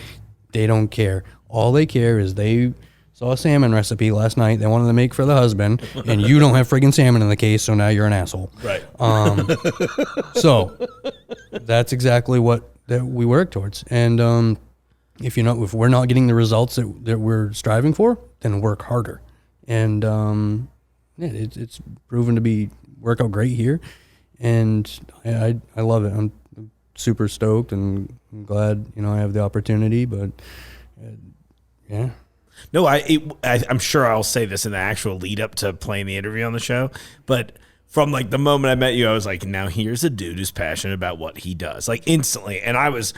They don't care. All they care is they saw a salmon recipe last night they wanted to make for the husband, and you don't have friggin' salmon in the case, so now you're an asshole. Right. So that's exactly what that we work towards. And if we're not getting the results that we're striving for, then work harder. And it's proven to work out great here, and I love it. I'm super stoked, and I'm glad I have the opportunity. But yeah. No, I'm sure I'll say this in the actual lead up to playing the interview on the show, but from like the moment I met you, I was like, now here's a dude who's passionate about what he does, like instantly. And I was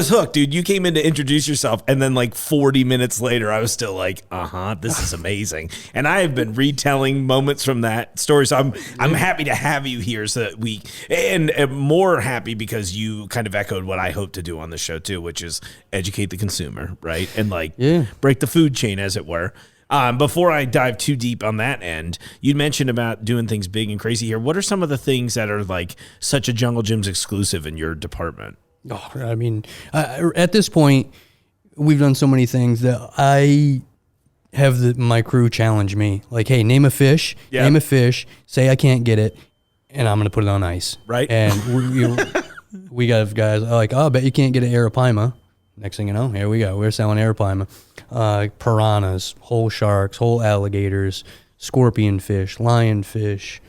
hooked, dude. You came in to introduce yourself, and then like 40 minutes later, I was still like, this is amazing. And I have been retelling moments from that story, so I'm happy to have you here, so that and more happy because you kind of echoed what I hope to do on the show too, which is educate the consumer, right? And break the food chain, as it were. Before I dive too deep on that end, you mentioned about doing things big and crazy here. What are some of the things that are like such a Jungle Gyms exclusive in your department? Oh, I mean, at this point, we've done so many things that I have my crew challenge me. Like, hey, name a fish, say I can't get it, and I'm going to put it on ice. Right. And we got guys like, I bet you can't get an arapaima. Next thing you know, here we go. We're selling arapaima. Piranhas, whole sharks, whole alligators, scorpion fish, lionfish,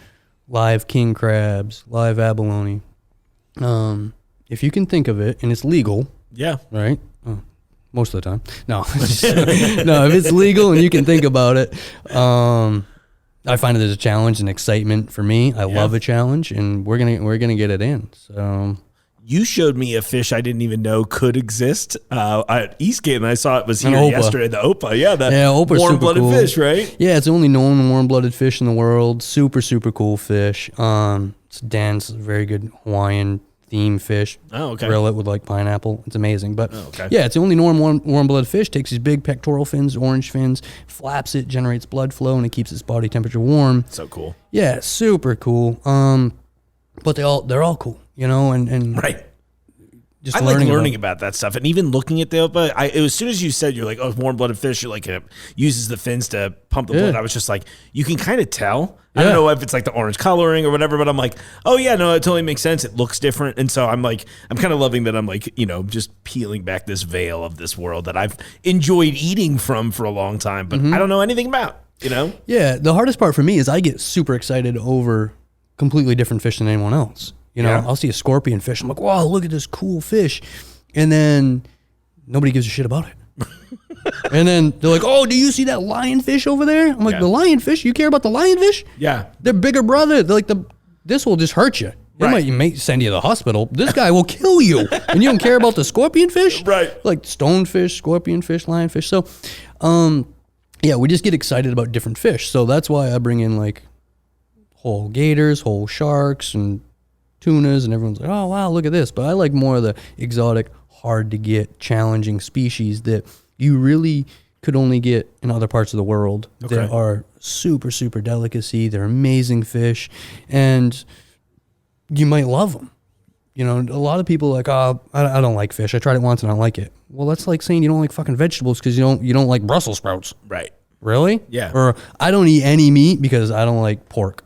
live king crabs, live abalone. If you can think of it, and it's legal, right? Most of the time, no. No, if it's legal and you can think about it, I find it as a challenge and excitement for me. I love a challenge, and we're gonna get it in. So you showed me a fish I didn't even know could exist at Eastgate, and I saw it was here yesterday. The Opa, Opa's warm-blooded cool. fish, right? Yeah, it's the only known warm-blooded fish in the world. Super, super cool fish. It's dense, very good Hawaiian theme fish. Oh, okay. Grill it with like pineapple. It's amazing. But yeah, it's the only normal warm-blooded fish. Takes these big pectoral fins, orange fins, flaps it, generates blood flow, and it keeps its body temperature warm. So cool. Yeah, super cool. But they're all cool, and right. Just I like learning about that stuff, and even looking at the Opa. As soon as you said you're like, warm-blooded fish, you're like, it uses the fins to pump the blood. I was just like, you can kind of tell. I don't know if it's like the orange coloring or whatever, but I'm like, oh yeah, no, it totally makes sense. It looks different, and so I'm kind of loving that. I'm like, just peeling back this veil of this world that I've enjoyed eating from for a long time, but I don't know anything about. Yeah, the hardest part for me is I get super excited over completely different fish than anyone else. I'll see a scorpion fish. I'm like, wow, look at this cool fish. And then nobody gives a shit about it. And then they're like, oh, do you see that lionfish over there? I'm like, the lionfish? You care about the lionfish? Yeah. They're bigger brother. They're like, this will just hurt you. It might send you to the hospital. This guy will kill you. And you don't care about the scorpion fish? Right. Like stonefish, scorpion fish, lionfish. So, we just get excited about different fish. So that's why I bring in like whole gators, whole sharks, and tunas, and everyone's like, oh wow, look at this. But I like more of the exotic, hard to get, challenging species that you really could only get in other parts of the world that are super, super delicacy. They're amazing fish, and you might love them. A lot of people are like, oh, I don't like fish. I tried it once and I don't like it. Well, that's like saying you don't like fucking vegetables because you don't like Brussels sprouts. Right. Really? Yeah. Or I don't eat any meat because I don't like pork.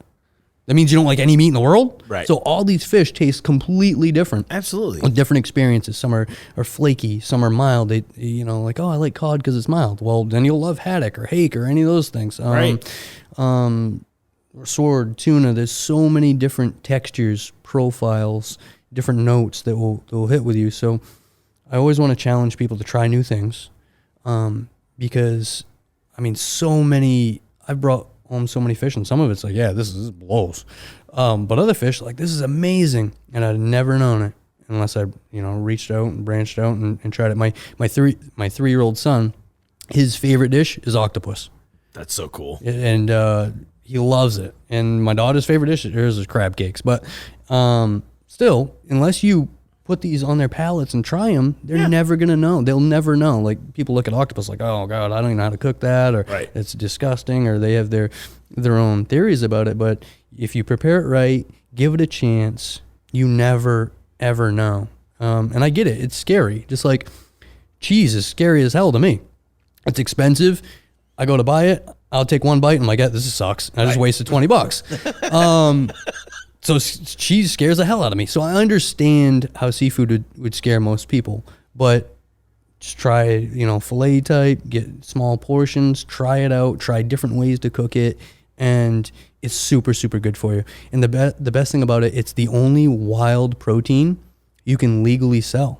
That means you don't like any meat in the world? Right. So all these fish taste completely different. Absolutely. With different experiences. Some are flaky, some are mild. They, like, oh, I like cod because it's mild. Well, then you'll love haddock or hake or any of those things. Right. Or sword, tuna. There's so many different textures, profiles, different notes that will hit with you. So I always want to challenge people to try new things because I mean, I've brought home so many fish, and some of it's like, yeah, this blows. But other fish, like, this is amazing. And I'd never known it unless I, reached out and branched out and tried it. My 3-year-old son, his favorite dish is octopus. That's so cool. And he loves it. And my daughter's favorite dish is crab cakes. But still, unless you put these on their palates and try them, they're never going to know. They'll never know. Like, people look at octopus like, oh, God, I don't even know how to cook that, or it's disgusting, or they have their own theories about it. But if you prepare it right, give it a chance, you never, ever know. And I get it. It's scary. Just like cheese is scary as hell to me. It's expensive. I go to buy it. I'll take one bite and I'm like, this sucks. I just wasted $20. So cheese scares the hell out of me. So I understand how seafood would scare most people, but just try, filet type, get small portions, try it out, try different ways to cook it, and it's super, super good for you. And the best thing about it, it's the only wild protein you can legally sell.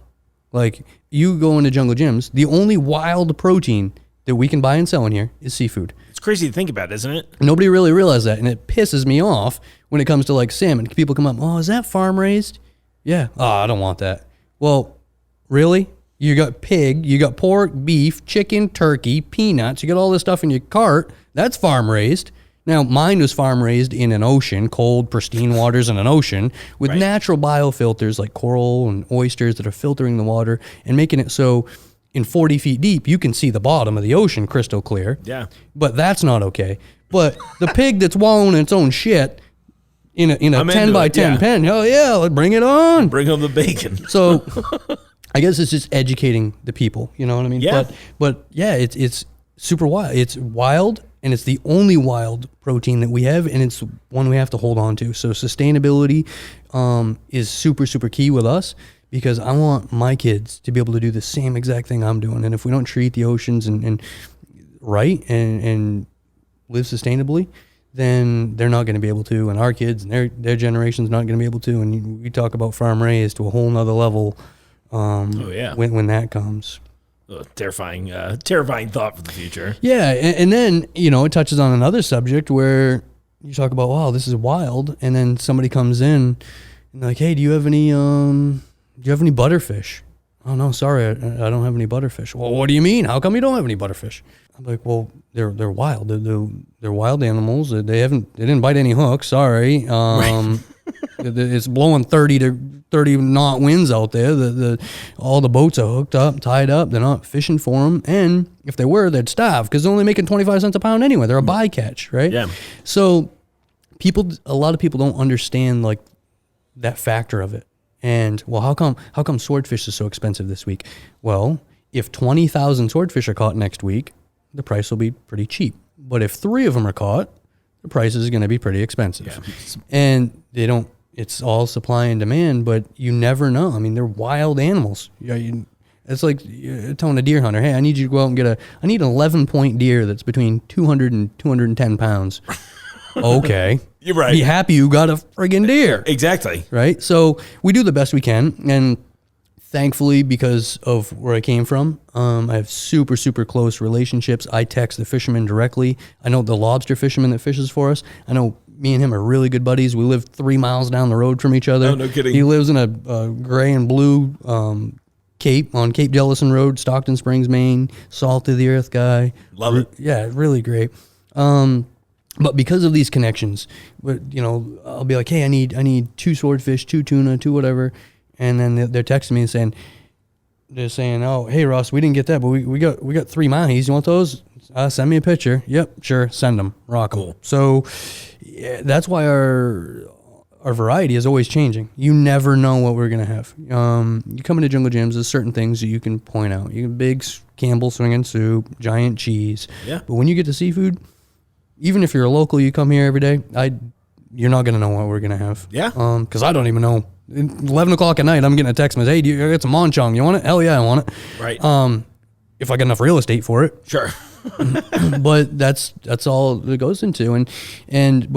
Like, you go into Jungle Gyms, the only wild protein that we can buy and sell in here is seafood. It's crazy to think about, isn't it? Nobody really realized that, and it pisses me off when it comes to like salmon. People come up, oh, is that farm raised? Yeah. Oh, I don't want that. Well, really? You got pig, you got pork, beef, chicken, turkey, peanuts. You got all this stuff in your cart. That's farm raised. Now, mine was farm raised in an ocean, cold, pristine waters in an ocean with natural biofilters like coral and oysters that are filtering the water and making it so in 40 feet deep, you can see the bottom of the ocean crystal clear. Yeah. But that's not okay. But the pig that's wallowing in its own shit in a 10 by 10 pen, hell yeah, let's bring it on. Bring on the bacon. So I guess it's just educating the people, you know what I mean? Yeah. But yeah, it's super wild. It's wild, and it's the only wild protein that we have, and it's one we have to hold on to. So sustainability is super, super key with us, because I want my kids to be able to do the same exact thing I'm doing. And if we don't treat the oceans and right and live sustainably, then they're not going to be able to. And our kids and their generation's not going to be able to. And we talk about farm raised to a whole nother level when that comes. Terrifying thought for the future. Yeah, and then, it touches on another subject where you talk about, wow, this is wild. And then somebody comes in and like, hey, do you have any butterfish? Oh, no, sorry, I don't have any butterfish. Well, what do you mean? How come you don't have any butterfish? I'm like, well, they're wild. They're wild animals. They didn't bite any hooks. Sorry. It's blowing 30 knot winds out there. All the boats are hooked up, tied up. They're not fishing for them. And if they were, they'd starve because they're only making 25 cents a pound anyway. They're a bycatch, right? Yeah. So a lot of people don't understand like that factor of it. And well, how come swordfish is so expensive this week? Well, if 20,000 swordfish are caught next week, the price will be pretty cheap. But if 3 of them are caught, the price is going to be pretty expensive. Yeah. And it's all supply and demand, but you never know. I mean, they're wild animals. It's like telling a deer hunter, hey, I need you to go out and I need an 11-point deer that's between 200 and 210 pounds. Okay. You're right. Be happy you got a friggin' deer. Exactly. Right? So we do the best we can. And thankfully, because of where I came from, I have super, super close relationships. I text the fisherman directly. I know the lobster fisherman that fishes for us. I know me and him are really good buddies. We live 3 miles down the road from each other. Oh, no kidding. He lives in a gray and blue Cape on Cape Jellison Road, Stockton Springs, Maine. Salt of the earth guy. Love it. Yeah, really great. But because of these connections, I'll be like, hey, I need 2 swordfish, 2 tuna, 2 whatever. And then they're texting me and they're saying, oh, hey, Ross, we didn't get that, but we got 3 mahis. You want those? Send me a picture. Yep, sure, send them. Rock 'em. Cool. So yeah, that's why our variety is always changing. You never know what we're going to have. You come into Jungle Gyms, there's certain things that you can point out. You get big Campbell swinging soup, giant cheese. Yeah. But when you get to seafood, even if you're a local, you come here every day, you're not going to know what we're going to have. Yeah. Because I don't even know. 11 o'clock at night, I'm getting a text message, hey, do you get some monchong? You want it? Hell yeah, I want it. Right. If I got enough real estate for it. Sure. But that's all it goes into.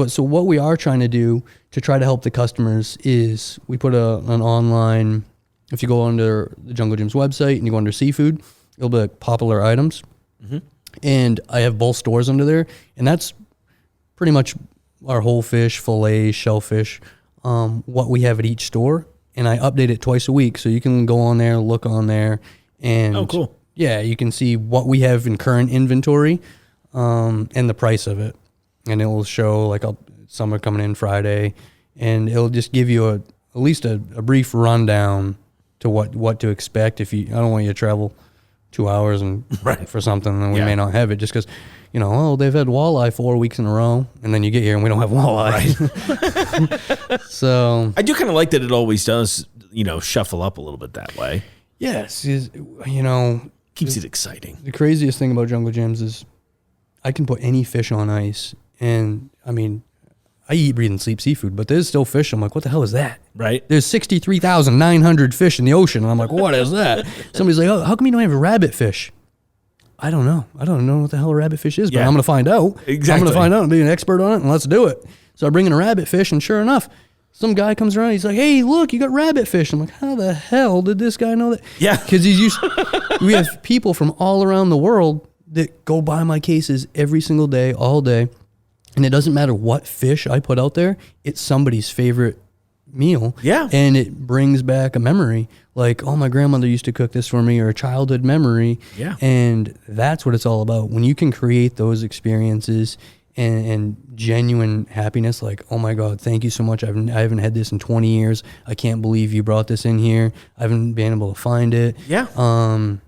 So what we are trying to do to try to help the customers is we put an online, if you go under the Jungle Gyms website and you go under seafood, it'll be like popular items. Mm-hmm. And I have both stores under there, and that's pretty much our whole fish, fillets, shellfish, what we have at each store. And I update it twice a week, so you can go on there, look on there, and Oh, cool. Yeah, you can see what we have in current inventory, and the price of it, and it will show like some are coming in Friday, and it'll just give you at least a brief rundown to what to expect. I don't want you to travel 2 hours and for something, and we may not have it just because, they've had walleye 4 weeks in a row, and then you get here and we don't have walleye. Right. So I do kind of like that it always does, shuffle up a little bit that way. yes, Keeps it exciting. the craziest thing about Jungle Gyms is I can put any fish on ice, and I eat, breathe, and sleep seafood, but there's still fish. I'm like, what the hell is that? Right. There's 63,900 fish in the ocean, and I'm like, what is that? Somebody's like, oh, how come you don't have a rabbit fish? I don't know. I don't know what the hell a rabbit fish is, but Yeah. I'm going to find out. Exactly. I'm going to find out and be an expert on it, and let's do it. So I bring in a rabbit fish, and sure enough, some guy comes around. He's like, hey, look, you got rabbit fish. I'm like, how the hell did this guy know that? Yeah. Because we have people from all around the world that go buy my cases every single day, all day. And it doesn't matter what fish I put out there, it's somebody's favorite meal. Yeah. And it brings back a memory. Like, oh, my grandmother used to cook this for me, or a childhood memory. Yeah. And that's what it's all about. When you can create those experiences and genuine happiness, like, oh my God, thank you so much. I haven't had this in 20 years. I can't believe you brought this in here. I haven't been able to find it. Yeah. I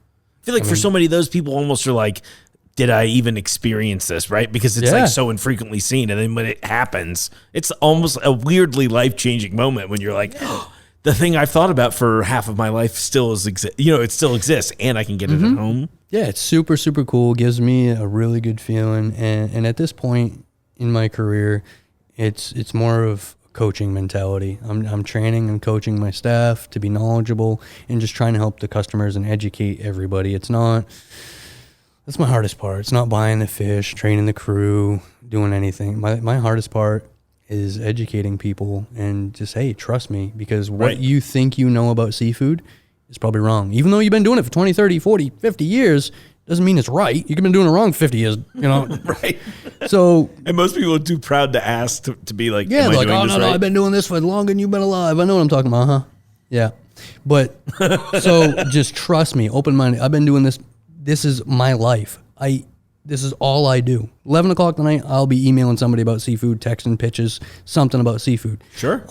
feel like for so many of those people almost are like, did I even experience this, right? Because it's like so infrequently seen. And then when it happens, it's almost a weirdly life-changing moment when you're like, oh, the thing I've thought about for half of my life still it still exists, and I can get it at home. Yeah, it's super, super cool. Gives me a really good feeling. And at this point in my career, it's more of a coaching mentality. I'm training and coaching my staff to be knowledgeable and just trying to help the customers and educate everybody. That's my hardest part. It's not buying the fish, training the crew, doing anything. My hardest part is educating people and just, hey, trust me, because what you think you know about seafood is probably wrong. Even though you've been doing it for 20, 30, 40, 50 years, doesn't mean it's right. You could have been doing it wrong 50 years, Right. So, And most people are too proud to ask to be like, yeah, am I like, doing oh, this no, right? I've been doing this for longer than you've been alive. I know what I'm talking about, huh? Yeah. But, so just trust me, open-minded. I've been doing this. This is my life. This is all I do. 11 o'clock tonight, I'll be emailing somebody about seafood, texting pitches, something about seafood. Sure.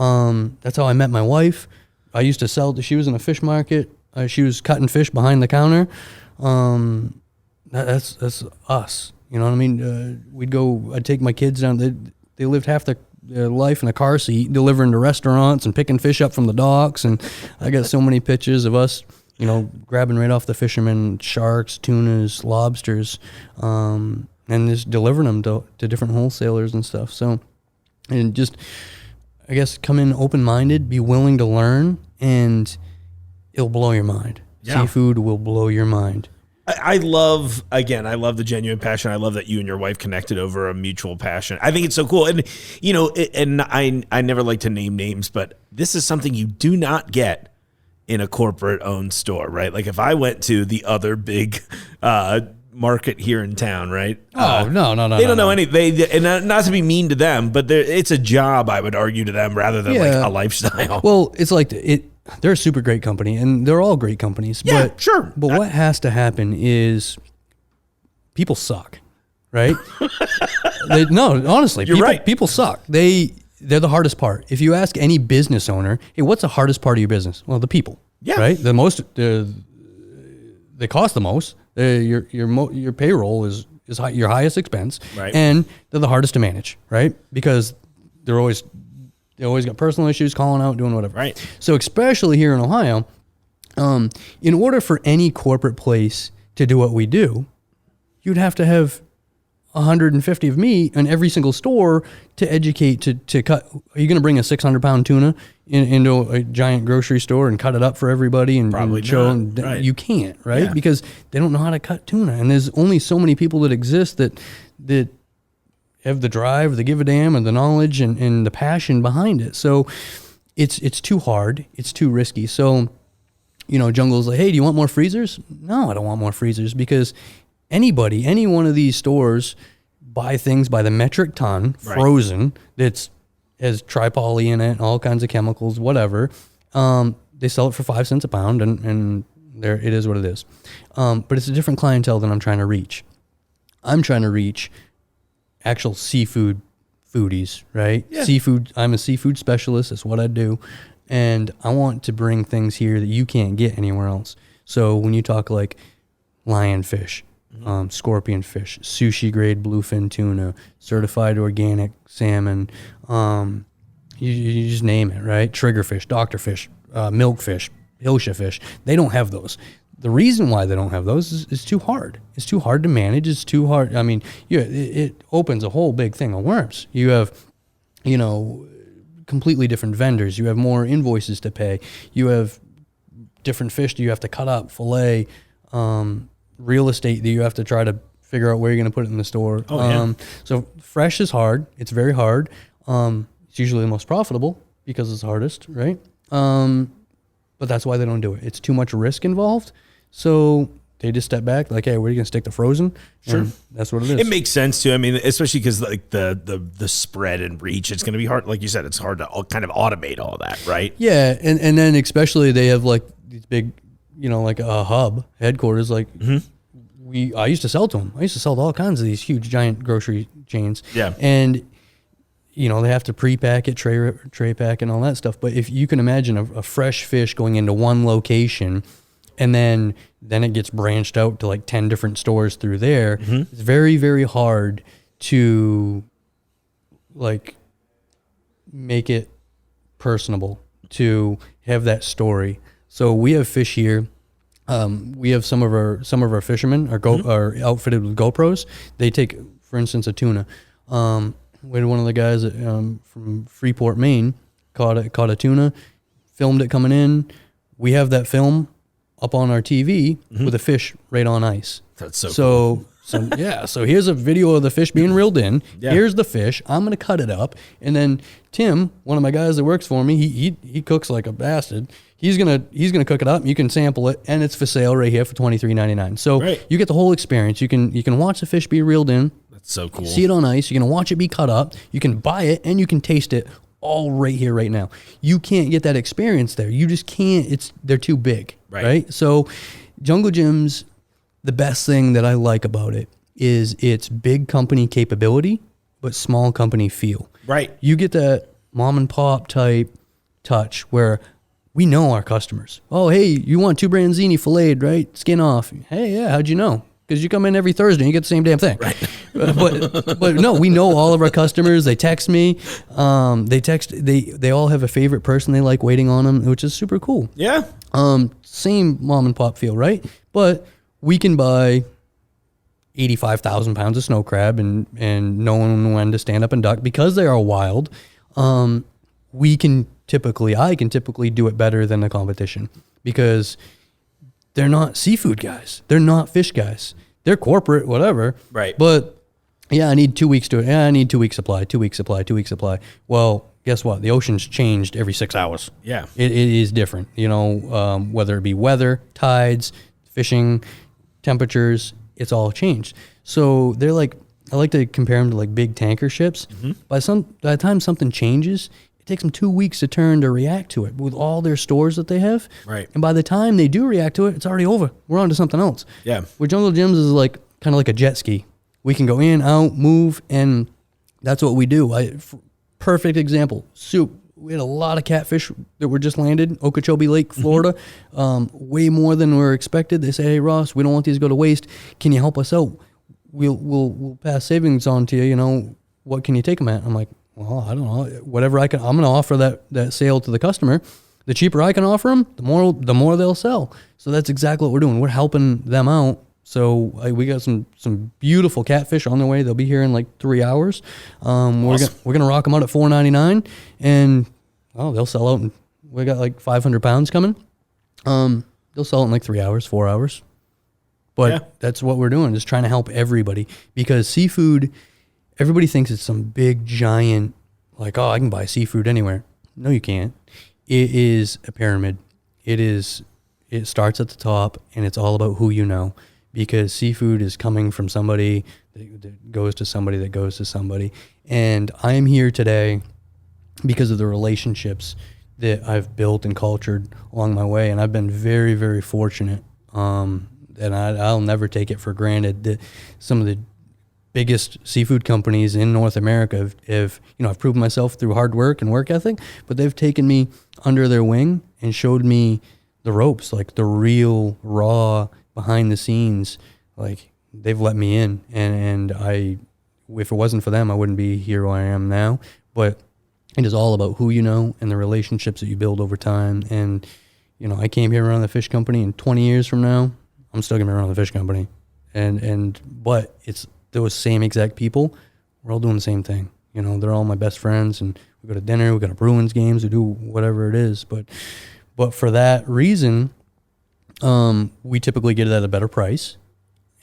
That's how I met my wife. I used to she was in a fish market. She was cutting fish behind the counter. That's us. You know what I mean? I'd take my kids down. They lived half their life in a car seat, delivering to restaurants and picking fish up from the docks. And I got so many pictures of us, grabbing right off the fishermen, sharks, tunas, lobsters, and just delivering them to different wholesalers and stuff. So, and just, I guess, come in open-minded, be willing to learn, and it'll blow your mind. Yeah. Seafood will blow your mind. I love the genuine passion. I love that you and your wife connected over a mutual passion. I think it's so cool. And, I never like to name names, but this is something you do not get in a corporate-owned store, right? Like if I went to the other big market here in town, right? No. They don't know any. And not to be mean to them, but it's a job, I would argue to them, rather than like a lifestyle. Well, it's like they're a super great company, and they're all great companies. Yeah, but, sure. But what has to happen is people suck, right? Honestly, You're right. People suck. They're the hardest part. If you ask any business owner, hey, what's the hardest part of your business? Well, the people. Yeah. Right? They cost the most. Your payroll is your highest expense. Right. And they're the hardest to manage, right? Because they always got personal issues, calling out, doing whatever. Right. So especially here in Ohio, in order for any corporate place to do what we do, you'd have to have 150 of me in every single store to educate to cut. Are you going to bring a 600-pound tuna into a giant grocery store and cut it up for everybody and show not. them? Right. You can't, right? Yeah. Because they don't know how to cut tuna, and there's only so many people that exist that have the drive, the give a damn, and the knowledge and the passion behind it. So it's too hard. It's too risky. So, Jungle's like, hey, do you want more freezers? No, I don't want more freezers, because any one of these stores buy things by the metric ton, frozen, that's has tripoly in it, all kinds of chemicals, whatever. They sell it for 5 cents a pound, and there it is what it is. But it's a different clientele than I'm trying to reach. I'm trying to reach actual seafood foodies, right? Yeah. Seafood. I'm a seafood specialist. That's what I do. And I want to bring things here that you can't get anywhere else. So when you talk like lionfish, scorpion fish, sushi grade bluefin tuna, certified organic salmon, you just name it, right? Triggerfish, doctorfish, milkfish, hilsha fish. They don't have those. The reason why they don't have those is too hard. It's too hard to manage. It's too hard. I mean, it opens a whole big thing of worms. You have, completely different vendors. You have more invoices to pay. You have different fish that you have to cut up, fillet, real estate that you have to try to figure out where you're going to put it in the store. So fresh is hard. It's very hard. It's usually the most profitable because it's hardest, right? But that's why they don't do it. It's too much risk involved. So they just step back, like, hey, we're going to stick to frozen. Sure. That's what it is. It makes sense, too. I mean, especially because like the spread and reach, it's going to be hard. Like you said, it's hard to kind of automate all that, right? Yeah, and then especially they have like these big, like a hub, headquarters. Like I used to sell to them. I used to sell to all kinds of these huge, giant grocery chains. Yeah. And they have to pre-pack it, tray pack and all that stuff. But if you can imagine a fresh fish going into one location and then it gets branched out to like 10 different stores through there, it's very, very hard to like make it personable, to have that story. So we have fish here. We have some of our fishermen are outfitted with GoPros. They take, for instance, a tuna. We had one of the guys from Freeport, Maine, caught a tuna, filmed it coming in. We have that film up on our TV with a fish right on ice. That's so cool. So here's a video of the fish being reeled in. Yeah. Here's the fish. I'm gonna cut it up, and then Tim, one of my guys that works for me, he cooks like a bastard. He's gonna cook it up. You can sample it, and it's for sale right here for $23.99. So you get the whole experience. You can watch the fish be reeled in. So cool. See it on ice. You're going to watch it be cut up. You can buy it and you can taste it all right here, right now. You can't get that experience there. You just can't. They're too big, right? So Jungle Jim's, the best thing that I like about it is its big company capability, but small company feel. Right. You get that mom and pop type touch where we know our customers. Oh, hey, you want 2 branzini filleted, right? Skin off. Hey, yeah, how'd you know? Because you come in every Thursday and you get the same damn thing. Right. But no, we know all of our customers. They text me. They all have a favorite person they like waiting on them, which is super cool. Yeah. Same mom and pop feel, right? But we can buy 85,000 pounds of snow crab and knowing when to stand up and duck because they are wild. I can typically do it better than the competition because they're not seafood guys. They're not fish guys. They're corporate, whatever. Right. But yeah, I need 2 weeks to it. Yeah, I need 2 weeks supply, 2 weeks supply, 2 weeks supply. Well, guess what? The ocean's changed every 6 hours. Yeah. It is different, whether it be weather, tides, fishing, temperatures, it's all changed. So they're like, I like to compare them to like big tanker ships. By the time something changes, it takes them 2 weeks to turn to react to it with all their stores that they have. Right. And by the time they do react to it, it's already over. We're on to something else. Yeah. With Jungle Jim's is like kind of like a jet ski. We can go in, out, move, and that's what we do. Perfect example. Soup. We had a lot of catfish that were just landed, Okeechobee Lake, Florida. Way more than we were expected. They say, hey, Ross, we don't want these to go to waste. Can you help us out? We'll pass savings on to you. What can you take them at? I'm like, well, I don't know. Whatever I can, I'm going to offer that sale to the customer. The cheaper I can offer them, the more they'll sell. So that's exactly what we're doing. We're helping them out. So we got some beautiful catfish on their way. They'll be here in like 3 hours. Awesome. We're gonna rock them out at $4.99, and they'll sell out. And we got like 500 pounds coming. They'll sell it in like 3 hours, 4 hours. But that's what we're doing, is trying to help everybody, because seafood. Everybody thinks it's some big giant, like, I can buy seafood anywhere. No, you can't. It is a pyramid. It starts at the top, and it's all about who you know. because seafood is coming from somebody that goes to somebody that goes to somebody. And I am here today because of the relationships that I've built and cultured along my way. And I've been very, very fortunate. And I'll never take it for granted that some of the biggest seafood companies in North America have I've proven myself through hard work and work ethic, but they've taken me under their wing and showed me the ropes, like the real raw behind the scenes. Like, they've let me in, and if it wasn't for them, I wouldn't be here where I am now. But it is all about who you know and the relationships that you build over time. And, I came here around the fish company, and 20 years from now, I'm still gonna be around the fish company. But it's those same exact people. We're all doing the same thing. They're all my best friends, and we go to dinner, we go to Bruins games, we do whatever it is. But for that reason, we typically get it at a better price.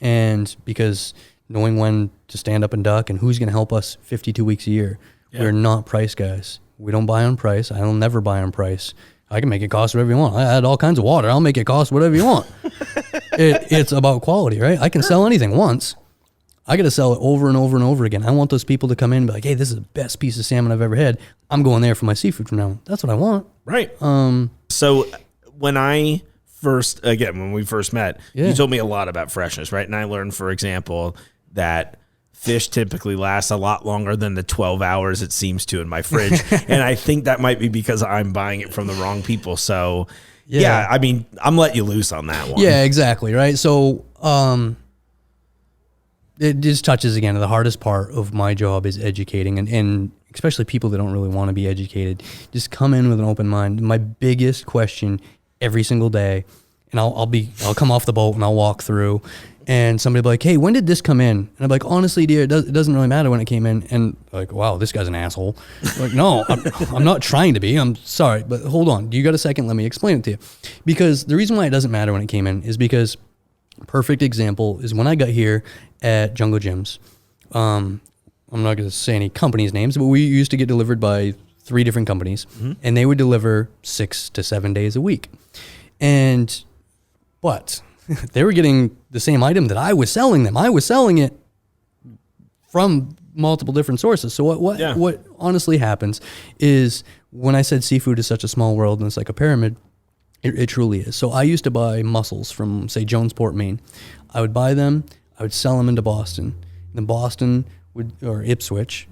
And because knowing when to stand up and duck and who's going to help us 52 weeks a year, we're not price guys. We don't buy on price. I'll never buy on price. I can make it cost whatever you want. I add all kinds of water. I'll make it cost whatever you want. It's about quality, right? I can sell anything once. I got to sell it over and over and over again. I want those people to come in and be like, hey, this is the best piece of salmon I've ever had. I'm going there for my seafood from now on. That's what I want. Right. So when we first met, you told me a lot about freshness, right? And I learned, for example, that fish typically last a lot longer than the 12 hours it seems to in my fridge. And I think that might be because I'm buying it from the wrong people. So, I mean, I'm letting you loose on that one. Yeah, exactly, right? So it just touches, again, the hardest part of my job is educating, and especially people that don't really want to be educated. Just come in with an open mind. My biggest question every single day, and I'll come off the boat and I'll walk through, and somebody will be like, hey, when did this come in? And I'm like, honestly, dear, it doesn't really matter when it came in. And like, wow, this guy's an asshole. Like, no, I'm not trying to be. I'm sorry, but hold on. Do you got a second? Let me explain it to you. Because the reason why it doesn't matter when it came in is because, perfect example is when I got here at Jungle Gyms. I'm not going to say any companies' names, but we used to get delivered by 3 different companies, and they would deliver 6 to 7 days a week. But they were getting the same item that I was selling them. I was selling it from multiple different sources. So what honestly happens is, when I said seafood is such a small world and it's like a pyramid, it truly is. So I used to buy mussels from, say, Jonesport, Maine. I would buy them. I would sell them into Boston. Then Boston or Ipswich.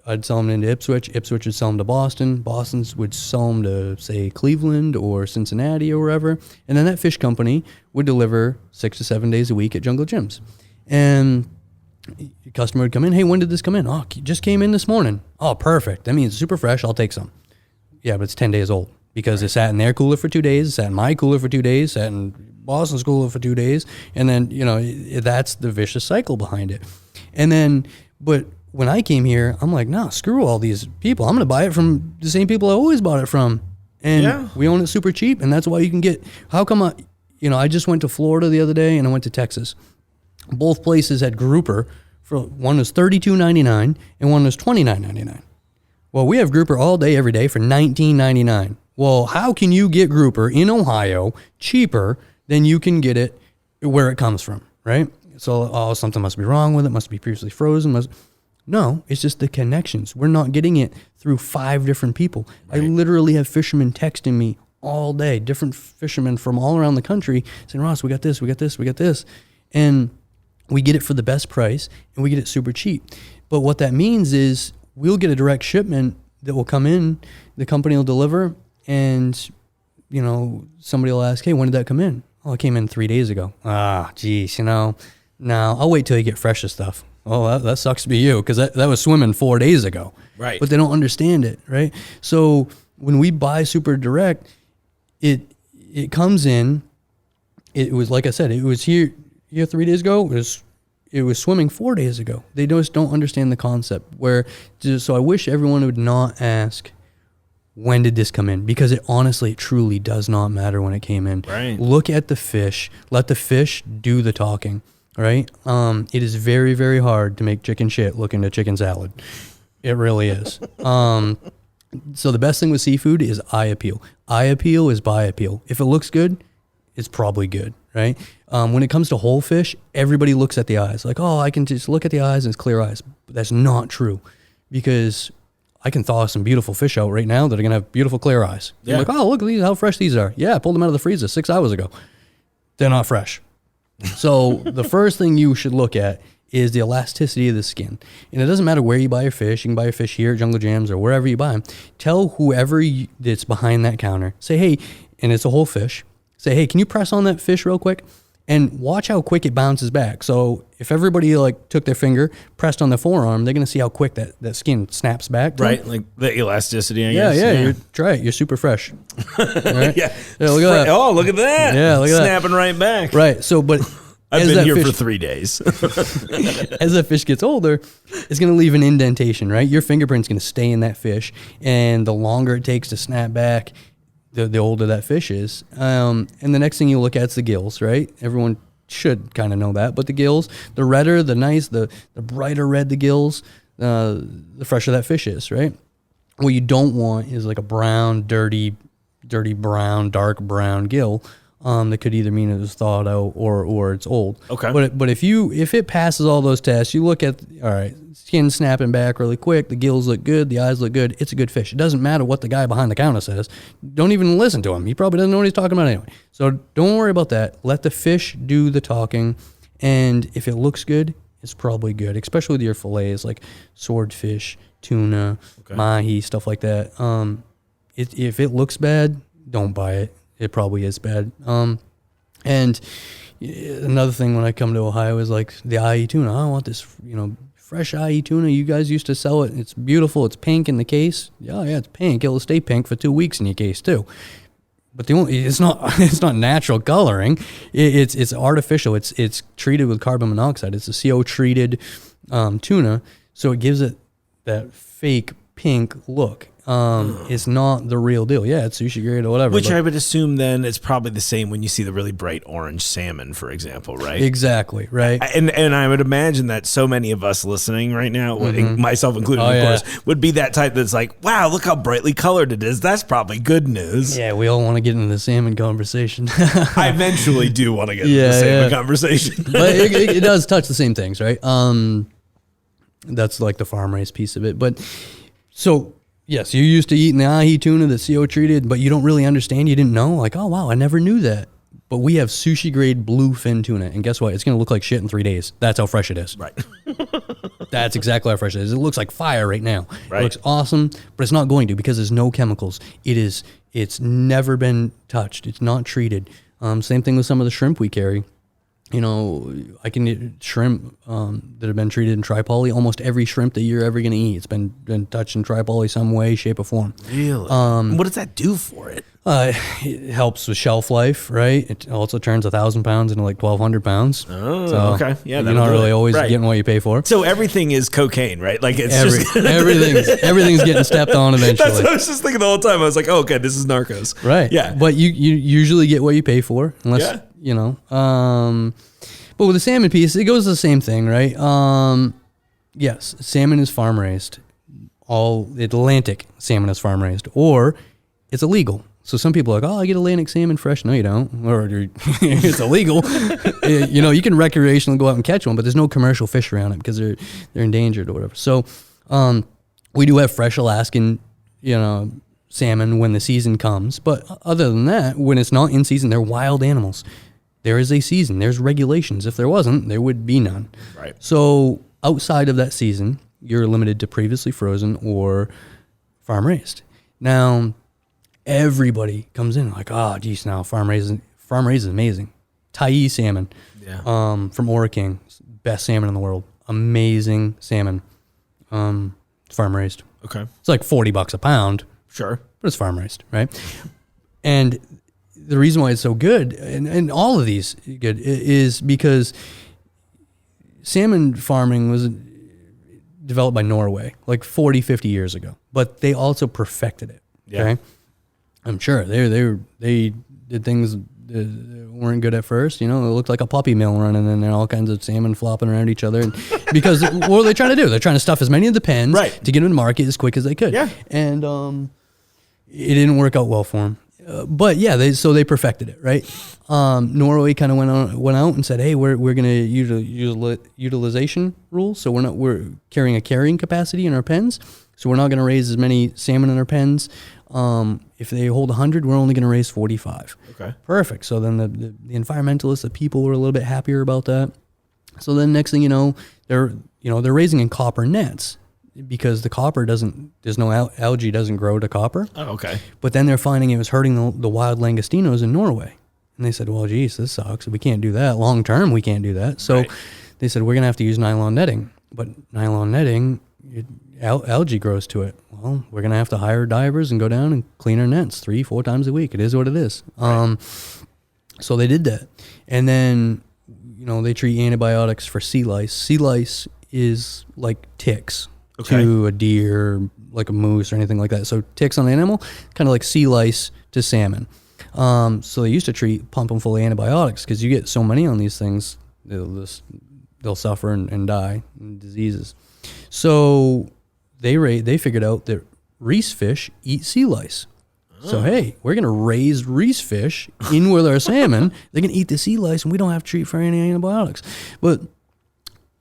I'd sell them into Ipswich. Ipswich would sell them to Boston. Boston would sell them to, say, Cleveland or Cincinnati or wherever. And then that fish company would deliver 6 to 7 days a week at Jungle Gyms. And the customer would come in. Hey, when did this come in? Oh, it just came in this morning. Oh, perfect. That means it's super fresh. I'll take some. Yeah, but it's 10 days old because it sat in their cooler for 2 days, it sat in my cooler for 2 days, sat in Boston's cooler for 2 days. And then, that's the vicious cycle behind it. And then, but when I came here, I'm like, no, screw all these people. I'm going to buy it from the same people I always bought it from. And we own it super cheap. And that's why you can get, how come I just went to Florida the other day and I went to Texas. Both places had grouper. One was $32.99 and one was $29.99. Well, we have grouper all day, every day for $19.99. Well, how can you get grouper in Ohio cheaper than you can get it where it comes from, right? So, something must be wrong with it. Must be previously frozen. No, it's just the connections. We're not getting it through 5 different people. Right. I literally have fishermen texting me all day, different fishermen from all around the country saying, Ross, we got this, we got this, we got this. And we get it for the best price, and we get it super cheap. But what that means is we'll get a direct shipment that will come in, the company will deliver, and, somebody will ask, hey, when did that come in? Oh, it came in 3 days ago. Geez, now I'll wait till you get fresher stuff. Oh, that sucks to be you, because that was swimming 4 days ago. Right. But they don't understand it, right? So when we buy super direct, it comes in. It was, like I said, it was here 3 days ago. It was swimming 4 days ago. They just don't understand the concept. So I wish everyone would not ask, when did this come in? Because it truly does not matter when it came in. Right. Look at the fish. Let the fish do the talking. Right? It is very, very hard to make chicken shit look into chicken salad. It really is. So the best thing with seafood is eye appeal. Eye appeal is buy appeal. If it looks good, it's probably good, right? When it comes to whole fish, everybody looks at the eyes. Like, oh, I can just look at the eyes and it's clear eyes. But that's not true, because I can thaw some beautiful fish out right now that are going to have beautiful clear eyes. Yeah. You're like, oh, look at these, how fresh these are. Yeah, I pulled them out of the freezer 6 hours ago. They're not fresh. So the first thing you should look at is the elasticity of the skin. And it doesn't matter where you buy your fish. You can buy your fish here at Jungle Jams or wherever you buy them. Tell whoever that's behind that counter, say, hey, and it's a whole fish, say, hey, can you press on that fish real quick? And watch how quick it bounces back. So if everybody like took their finger, pressed on the forearm, they're going to see how quick that skin snaps back. Right, like the elasticity, I Yeah, guess. yeah. Try it. You're super fresh. Right? Yeah. Look at that. Oh, look at that. Yeah, look at that. Snapping right back. Right. So, but I've as been that here fish, for 3 days. as that fish gets older, it's going to leave an indentation, right? Your fingerprint's going to stay in that fish, and the longer it takes to snap back, the older that fish is. And the next thing you look at is the gills, right? Everyone should kind of know that, but the gills, the redder, the brighter red the gills, the fresher that fish is, right? What you don't want is like a brown, dirty brown, dark brown gill. That could either mean it was thawed out or it's old. Okay. But if it passes all those tests, you look at, all right, skin snapping back really quick, the gills look good, the eyes look good, it's a good fish. It doesn't matter what the guy behind the counter says. Don't even listen to him. He probably doesn't know what he's talking about anyway. So don't worry about that. Let the fish do the talking, and if it looks good, it's probably good, especially with your fillets like swordfish, tuna, mahi, stuff like that. If it looks bad, don't buy it. It probably is bad. And another thing when I come to Ohio is like the IE tuna. I want this, fresh IE tuna. You guys used to sell it. It's beautiful. It's pink in the case. Yeah, it's pink. It'll stay pink for 2 weeks in your case too. But it's not natural coloring. It's artificial. It's treated with carbon monoxide. It's a CO treated tuna, so it gives it that fake pink look. It's not the real deal. Yeah, it's sushi grade or whatever. Which I would assume then it's probably the same when you see the really bright orange salmon, for example, right? Exactly, right. And I would imagine that so many of us listening right now, myself included, of course, would be that type that's like, wow, look how brightly colored it is. That's probably good news. Yeah, we all want to get into the salmon conversation. I eventually do want to get into the salmon conversation. But it does touch the same things, right? That's like the farm raised piece of it. But so... yes, you're used to eating the ahi tuna that's CO treated, but you don't really understand. You didn't know. Like, oh, wow, I never knew that. But we have sushi grade bluefin tuna. And guess what? It's going to look like shit in 3 days. That's how fresh it is. Right. That's exactly how fresh it is. It looks like fire right now. Right. It looks awesome, but it's not going to because there's no chemicals. It's never been touched. It's not treated. Same thing with some of the shrimp we carry. I can eat shrimp that have been treated in tripoly. Almost every shrimp that you're ever going to eat, it's been touched in tripoly some way, shape, or form. Really? What does that do for it? It helps with shelf life, right? It also turns 1,000 pounds into like 1,200 pounds. Oh, so okay. Yeah, you're not really always getting what you pay for. So everything is cocaine, right? Like it's just everything's getting stepped on eventually. That's what I was just thinking the whole time. I was like, oh, okay, this is Narcos. Right. Yeah. But you usually get what you pay for, unless but with the salmon piece, it goes the same thing, right? Yes, salmon is farm raised. All Atlantic salmon is farm raised, or it's illegal. So some people are like, oh, I get Atlantic salmon fresh. No, you don't. Or it's illegal. You can recreationally go out and catch one, but there's no commercial fish around it because they're endangered or whatever. So we do have fresh Alaskan, salmon when the season comes. But other than that, when it's not in season, they're wild animals. There is a season. There's regulations. If there wasn't, there would be none. Right. So outside of that season, you're limited to previously frozen or farm raised. Now, everybody comes in like, oh, geez, now farm raised is amazing. Tai salmon from Ora King, best salmon in the world. Amazing salmon. Farm raised. Okay. It's like $40 a pound. Sure. But it's farm raised, right? And the reason why it's so good, and all of these good, is because salmon farming was developed by Norway like 40, 50 years ago. But they also perfected it. Okay. Yeah. I'm sure they did things that weren't good at first. It looked like a puppy mill running in there, all kinds of salmon flopping around each other. Because what are they trying to do? They're trying to stuff as many of the pens to get them to market as quick as they could. Yeah. And it didn't work out well for them. But yeah, they perfected it, right? Norway kind of went out and said, hey, we're going to utilization rules. So we're carrying a carrying capacity in our pens. So we're not going to raise as many salmon in our pens. If they hold 100, we're only going to raise 45. Okay. Perfect. So then the environmentalists, the people were a little bit happier about that. So then next thing you know, they're raising in copper nets because the copper there's no algae doesn't grow to copper. Oh, okay. But then they're finding it was hurting the wild langostinos in Norway. And they said, well, geez, this sucks. We can't do that. Long term, we can't do that. So they said, we're going to have to use nylon netting. But nylon netting, algae grows to it. Well, we're going to have to hire divers and go down and clean our nets 3-4 times a week. It is what it is. So they did that. And then, they treat antibiotics for sea lice. Sea lice is like ticks to a deer, like a moose or anything like that. So ticks on an animal, kind of like sea lice to salmon. So they used to pump them full of antibiotics because you get so many on these things, they'll suffer and die in diseases. So they figured out that reese fish eat sea lice. So, hey, we're going to raise reese fish in with our salmon. They can eat the sea lice, and we don't have to treat for any antibiotics. But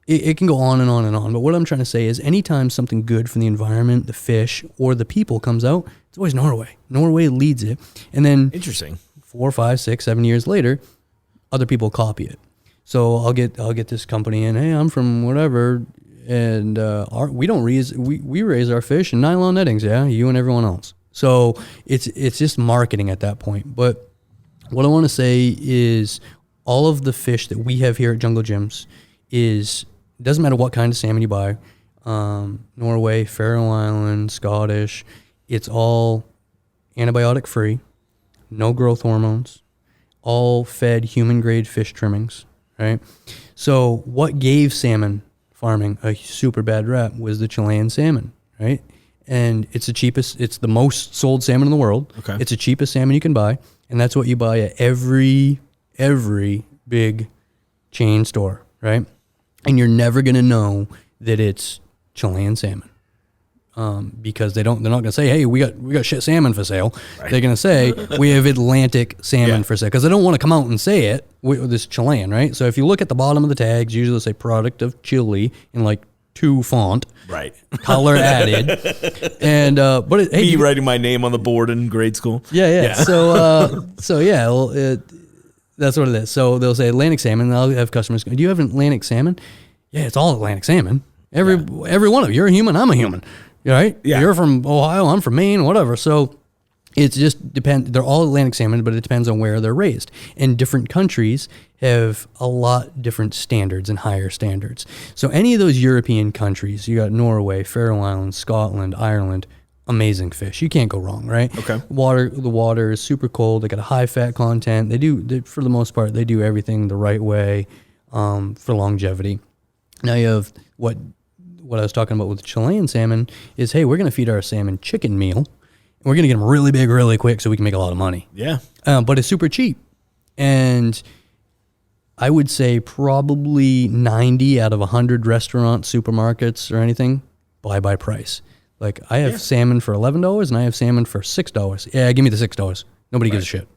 it can go on and on and on. But what I'm trying to say is anytime something good for the environment, the fish, or the people comes out, it's always Norway. Norway leads it. And then Interesting. 4, 5, 6, 7 years later, other people copy it. So I'll get this company in, hey, I'm from whatever, and we raise our fish in nylon nettings, yeah, you and everyone else. So it's just marketing at that point. But what I want to say is all of the fish that we have here at Jungle Gyms doesn't matter what kind of salmon you buy, Norway, Faroe Islands, Scottish, it's all antibiotic free, no growth hormones, all fed human grade fish trimmings, right? So what gave salmon farming a super bad rap was the Chilean salmon, right? And it's the most sold salmon in the world. Okay. It's the cheapest salmon you can buy, and that's what you buy at every big chain store, right? And you're never gonna know that it's Chilean salmon, because they're not gonna say, hey, we got shit salmon for sale. Right. They're gonna say we have Atlantic salmon for sale, because they don't want to come out and say it. This Chilean, right? So if you look at the bottom of the tags, usually they say product of Chile in like 2 font, right? Color added, and but me writing my name on the board in grade school. Yeah. So yeah, well, that's what it is. So they'll say Atlantic salmon, and I'll have customers go, do you have Atlantic salmon? Yeah, it's all Atlantic salmon. Every one of you. You're a human. I'm a human. Right? Yeah. You're from Ohio. I'm from Maine. Whatever. So it just depends. They're all Atlantic salmon, but it depends on where they're raised. And different countries have a lot different standards and higher standards. So any of those European countries, you got Norway, Faroe Islands, Scotland, Ireland, amazing fish. You can't go wrong, right? Okay. The water is super cold. They got a high fat content. For the most part, they do everything the right way for longevity. Now you have what I was talking about with the Chilean salmon is, hey, we're going to feed our salmon chicken meal. And we're going to get them really big, really quick so we can make a lot of money. Yeah. But it's super cheap. And I would say probably 90 out of 100 restaurants, supermarkets, or anything, buy by price. Like, I have salmon for $11 and I have salmon for $6. Yeah, give me the $6. Nobody gives a shit.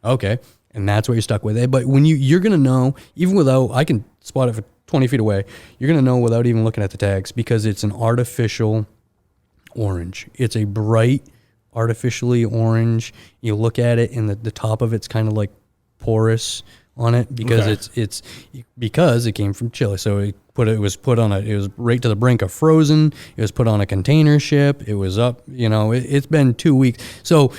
Okay. And that's what you're stuck with. But when you're going to know, even without, I can spot it for 20 feet away, you're going to know without even looking at the tags, because it's an artificial orange. It's a bright, artificially orange. You look at it and the top of it's kind of like porous on it, because it's because it came from Chile. So it was right to the brink of frozen. It was put on a container ship. It was up, it's been 2 weeks. So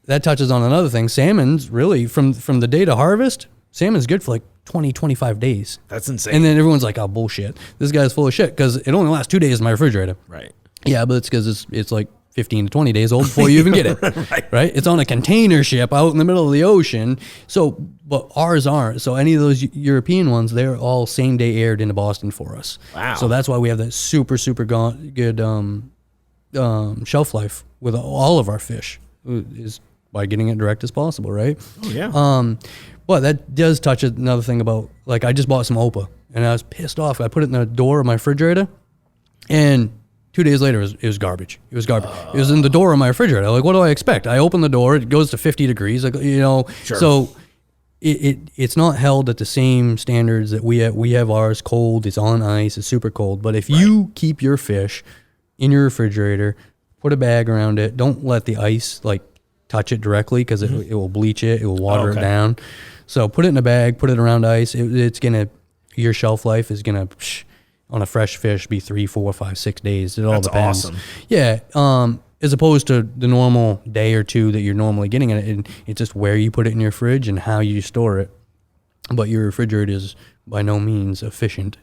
that touches on another thing. Salmon's really from the day to harvest, salmon's good for like 20, 25 days. That's insane. And then everyone's like, oh, bullshit. This guy's full of shit because it only lasts 2 days in my refrigerator. Right. Yeah, but it's because it's like 15 to 20 days old before you even get it. Right? It's on a container ship out in the middle of the ocean. So, but ours aren't. So any of those European ones, they're all same day aired into Boston for us. Wow. So that's why we have that super, super good shelf life with all of our fish, is by getting it direct as possible, right? Oh, yeah. But that does touch another thing about, like, I just bought some Opa, and I was pissed off. I put it in the door of my refrigerator, and 2 days later, it was garbage. It was garbage. It was in the door of my refrigerator. Like, what do I expect? I open the door, it goes to 50 degrees. Like, Sure. So it's not held at the same standards that we have. We have ours cold. It's on ice. It's super cold. But if you keep your fish in your refrigerator, put a bag around it. Don't let the ice like touch it directly because it will bleach it. It will water it down. So put it in a bag. Put it around ice. Your shelf life is gonna. On a fresh fish, be 3, 4, 5, 6 days. It all depends. Awesome. Yeah. As opposed to the normal day or two that you're normally getting it, and it's just where you put it in your fridge and how you store it. But your refrigerator is by no means efficient.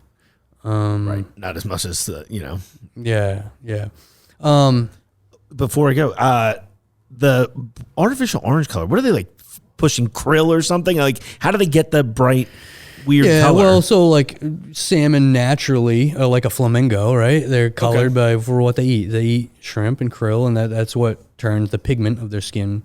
Right. Not as much as Yeah. Yeah. Before I go, the artificial orange color. What are they like pushing krill or something? Like, how do they get the bright? Weird color. Well, so like salmon naturally, like a flamingo, right? They're colored for what they eat. They eat shrimp and krill, and that's what turns the pigment of their skin,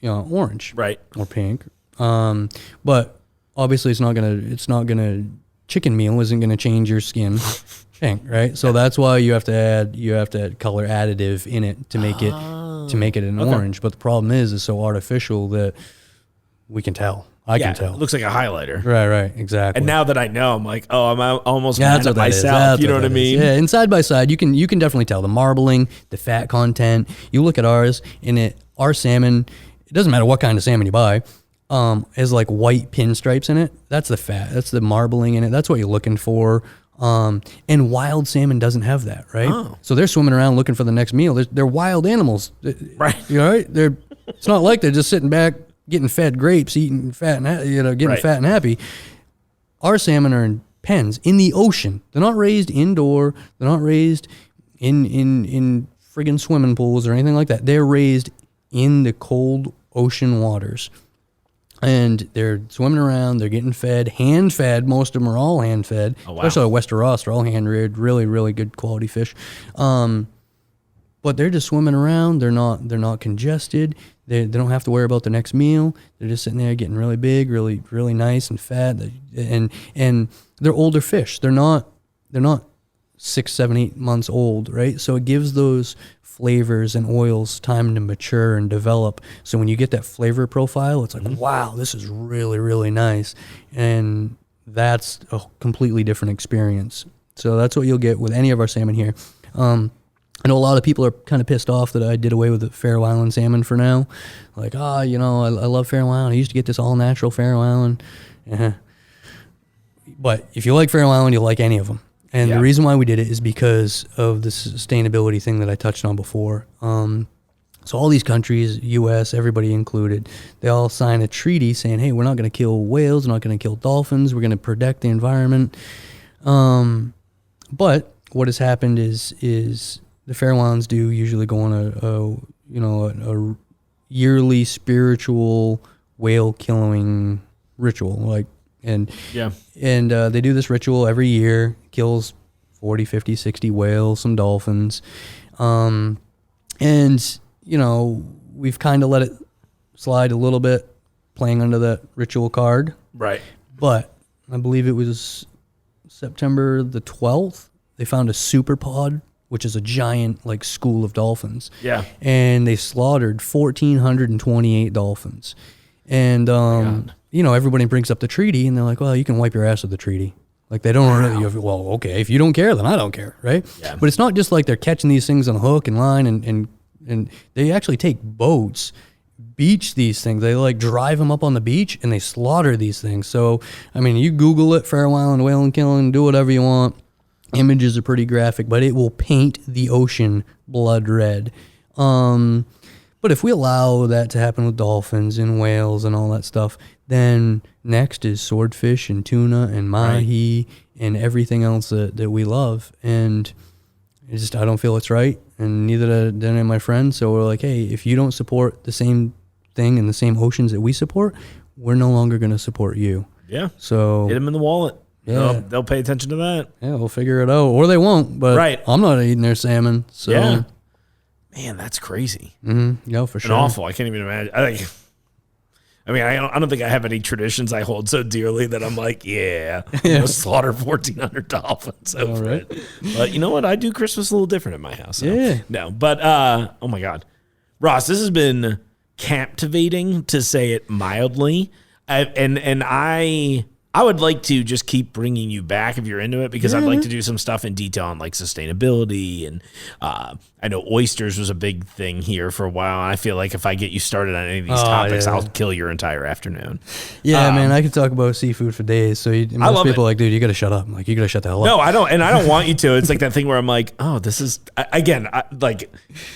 orange, right, or pink. But obviously, it's not gonna. Chicken meal isn't gonna change your skin pink, right? So that's why you have to add color additive in it to make it an orange. But the problem is it's so artificial that we can tell. I can tell. It looks like a highlighter. Right, exactly. And now that I know, I'm like, I'm almost mad at myself. You know what I mean? Yeah, and side by side, you can definitely tell the marbling, the fat content. You look at ours, and our salmon, it doesn't matter what kind of salmon you buy, has like white pinstripes in it. That's the fat. That's the marbling in it. That's what you're looking for. And wild salmon doesn't have that, right? Oh. So they're swimming around looking for the next meal. They're wild animals, right? Right? It's not like they're just sitting back, getting fed grapes, eating fat, and getting fat and happy. Our salmon are in pens in the ocean. They're not raised indoor. They're not raised in friggin' swimming pools or anything like that. They're raised in the cold ocean waters, and they're swimming around. They're getting fed, hand fed. Most of them are all hand fed. Oh, wow. Especially at Wester Ross, they're all hand reared. Really, really good quality fish. But they're just swimming around. They're not congested. They don't have to worry about the next meal. They're just sitting there getting really big, really, really nice and fat. And they're older fish. They're not 6, 7, 8 months old, right? So it gives those flavors and oils time to mature and develop. So when you get that flavor profile, it's like, wow, this is really, really nice. And that's a completely different experience. So that's what you'll get with any of our salmon here. I know a lot of people are kind of pissed off that I did away with the Faroe Island salmon for now. Like, I love Faroe Island. I used to get this all-natural Faroe Island. But if you like Faroe Island, you'll like any of them. And the reason why we did it is because of the sustainability thing that I touched on before. So all these countries, U.S., everybody included, they all sign a treaty saying, hey, we're not going to kill whales, we're not going to kill dolphins, we're going to protect the environment. But what has happened is the Faroe Islands do usually go on a yearly spiritual whale killing ritual, and they do this ritual every year, kills 40, 50, 60 whales, some dolphins, and we've kind of let it slide a little bit, playing under that ritual card, right? But I believe it was September the 12th. They found a superpod, which is a giant school of dolphins. Yeah. And they slaughtered 1,428 dolphins. And, everybody brings up the treaty, and they're like, well, you can wipe your ass with the treaty. They don't really, well, okay, if you don't care, then I don't care, right? Yeah. But it's not just like they're catching these things on hook and line, and they actually take boats, beach these things. They drive them up on the beach, and they slaughter these things. So, you Google it, Faroe Island whale killing, do whatever you want. Images are pretty graphic, but it will paint the ocean blood red. But if we allow that to happen with dolphins and whales and all that stuff, then next is swordfish and tuna and mahi and everything else that we love. And I don't feel it's right, and neither do any of my friends. So we're like, hey, if you don't support the same thing in the same oceans that we support, we're no longer going to support you. Yeah. So hit them in the wallet. Yeah. They'll pay attention to that. Yeah, we'll figure it out. Or they won't, but I'm not eating their salmon. So. Yeah. Man, that's crazy. Mm-hmm. Yeah, for sure. And awful. I can't even imagine. I mean, I don't think I have any traditions I hold so dearly that I'm like, slaughter 1,400 dolphins over it. But you know what? I do Christmas a little different at my house. So. No, but oh my God, Ross, this has been captivating to say it mildly. And I would like to just keep bringing you back if you're into it, because I'd like to do some stuff in detail on like sustainability. And I know oysters was a big thing here for a while. I feel like if I get you started on any of these topics, I'll kill your entire afternoon. Yeah, man, I could talk about seafood for days. So most people are like, dude, you got to shut up. I'm like, you got to shut the hell up. No, I don't. And I don't want you to. It's like that thing where I'm like, oh, this is, again, but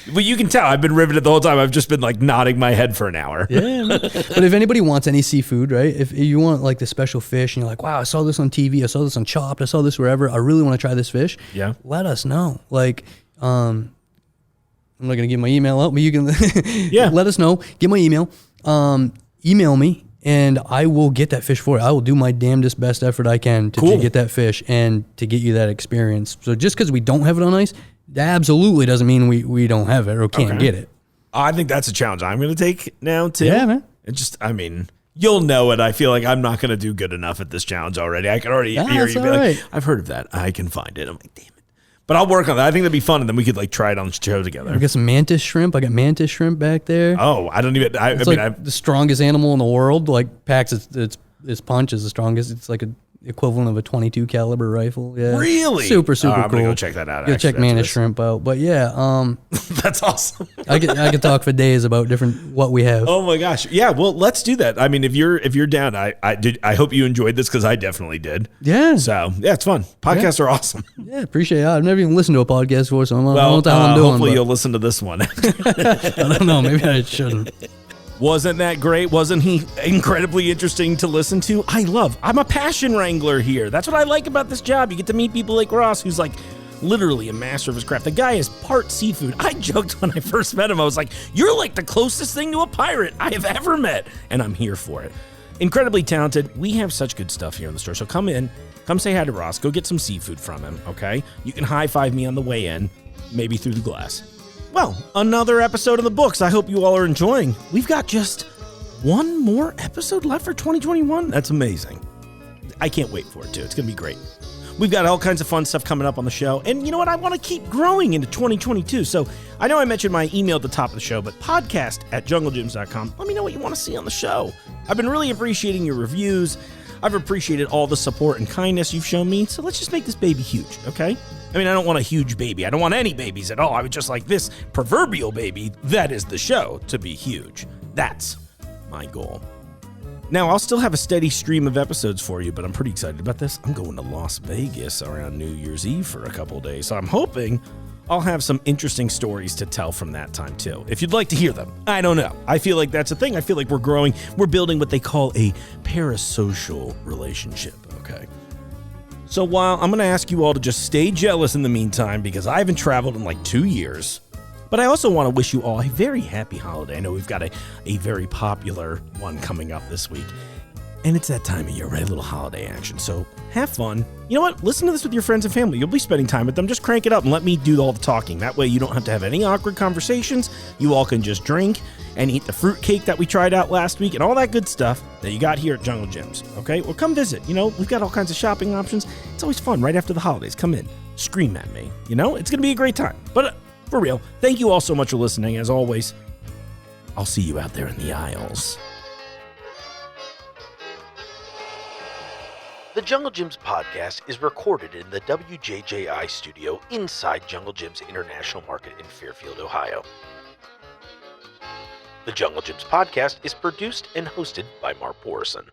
you can tell I've been riveted the whole time. I've just been like nodding my head for an hour. Yeah. But if anybody wants any seafood, right? If you want like the special fish and you're like, wow, I saw this on TV, I saw this on Chopped, I saw this wherever, I really want to try this fish. Yeah. Let us know. Like, I'm not going to give my email out, but you can let us know. Get my email. Email me, and I will get that fish for you. I will do my damnedest best effort I can to get that fish and to get you that experience. So just because we don't have it on ice, that absolutely doesn't mean we don't have it or can't get it. I think that's a challenge I'm going to take now, too. Yeah, man. It just, I mean, you'll know it. I feel like I'm not going to do good enough at this challenge already. I can already hear you be like, I've heard of that. I can find it. I'm like, damn it. But I'll work on that. I think that'd be fun, and then we could like try it on the show together. We got some mantis shrimp. I got mantis shrimp back there. Oh, I don't even. I mean, the strongest animal in the world. Like packs its punch is the strongest. It's like a equivalent of a .22 caliber rifle. Yeah, really, super cool. I'm gonna go check that out. Go check mantis shrimp out. But yeah, that's awesome. I could talk for days about what we have. Oh my gosh, yeah. Well, let's do that. I mean, if you're down, I hope you enjoyed this, because I definitely did. Yeah. So yeah, it's fun. Podcasts are awesome. Yeah, appreciate it. I've never even listened to a podcast before, so I don't know what the hell I'm doing. Hopefully you'll listen to this one. I don't know. Maybe I shouldn't. Wasn't that great? Wasn't he incredibly interesting to listen to? I'm a passion wrangler here. That's what I like about this job. You get to meet people like Ross, who's like literally a master of his craft. The guy is part seafood. I joked when I first met him. I was like, you're like the closest thing to a pirate I have ever met. And I'm here for it. Incredibly talented. We have such good stuff here in the store. So come in, come say hi to Ross. Go get some seafood from him, okay? You can high-five me on the way in, maybe through the glass. Well, another episode of the books. I hope you all are enjoying. We've got just one more episode left for 2021. That's amazing. I can't wait for it, too. It's going to be great. We've got all kinds of fun stuff coming up on the show. And you know what? I want to keep growing into 2022. So I know I mentioned my email at the top of the show, but podcast@junglegyms.com. Let me know what you want to see on the show. I've been really appreciating your reviews. I've appreciated all the support and kindness you've shown me. So let's just make this baby huge, okay? I mean, I don't want a huge baby. I don't want any babies at all. I would just like this proverbial baby that is the show to be huge. That's my goal. Now, I'll still have a steady stream of episodes for you, but I'm pretty excited about this. I'm going to Las Vegas around New Year's Eve for a couple of days, so I'm hoping I'll have some interesting stories to tell from that time, too. If you'd like to hear them, I don't know. I feel like that's a thing. I feel like we're growing. We're building what they call a parasocial relationship, okay? So while I'm going to ask you all to just stay jealous in the meantime, because I haven't traveled in like 2 years, but I also want to wish you all a very happy holiday. I know we've got a very popular one coming up this week, and it's that time of year, right? A little holiday action. So have fun. You know what? Listen to this with your friends and family. You'll be spending time with them. Just crank it up and let me do all the talking. That way you don't have to have any awkward conversations. You all can just drink and eat the fruit cake that we tried out last week and all that good stuff that you got here at Jungle Gyms. Okay? Well, come visit. You know, we've got all kinds of shopping options. It's always fun right after the holidays. Come in. Scream at me. You know, it's going to be a great time. But for real, thank you all so much for listening. As always, I'll see you out there in the aisles. The Jungle Gyms podcast is recorded in the WJJI studio inside Jungle Gyms International Market in Fairfield, Ohio. The Jungle Gyms podcast is produced and hosted by Mark Borison.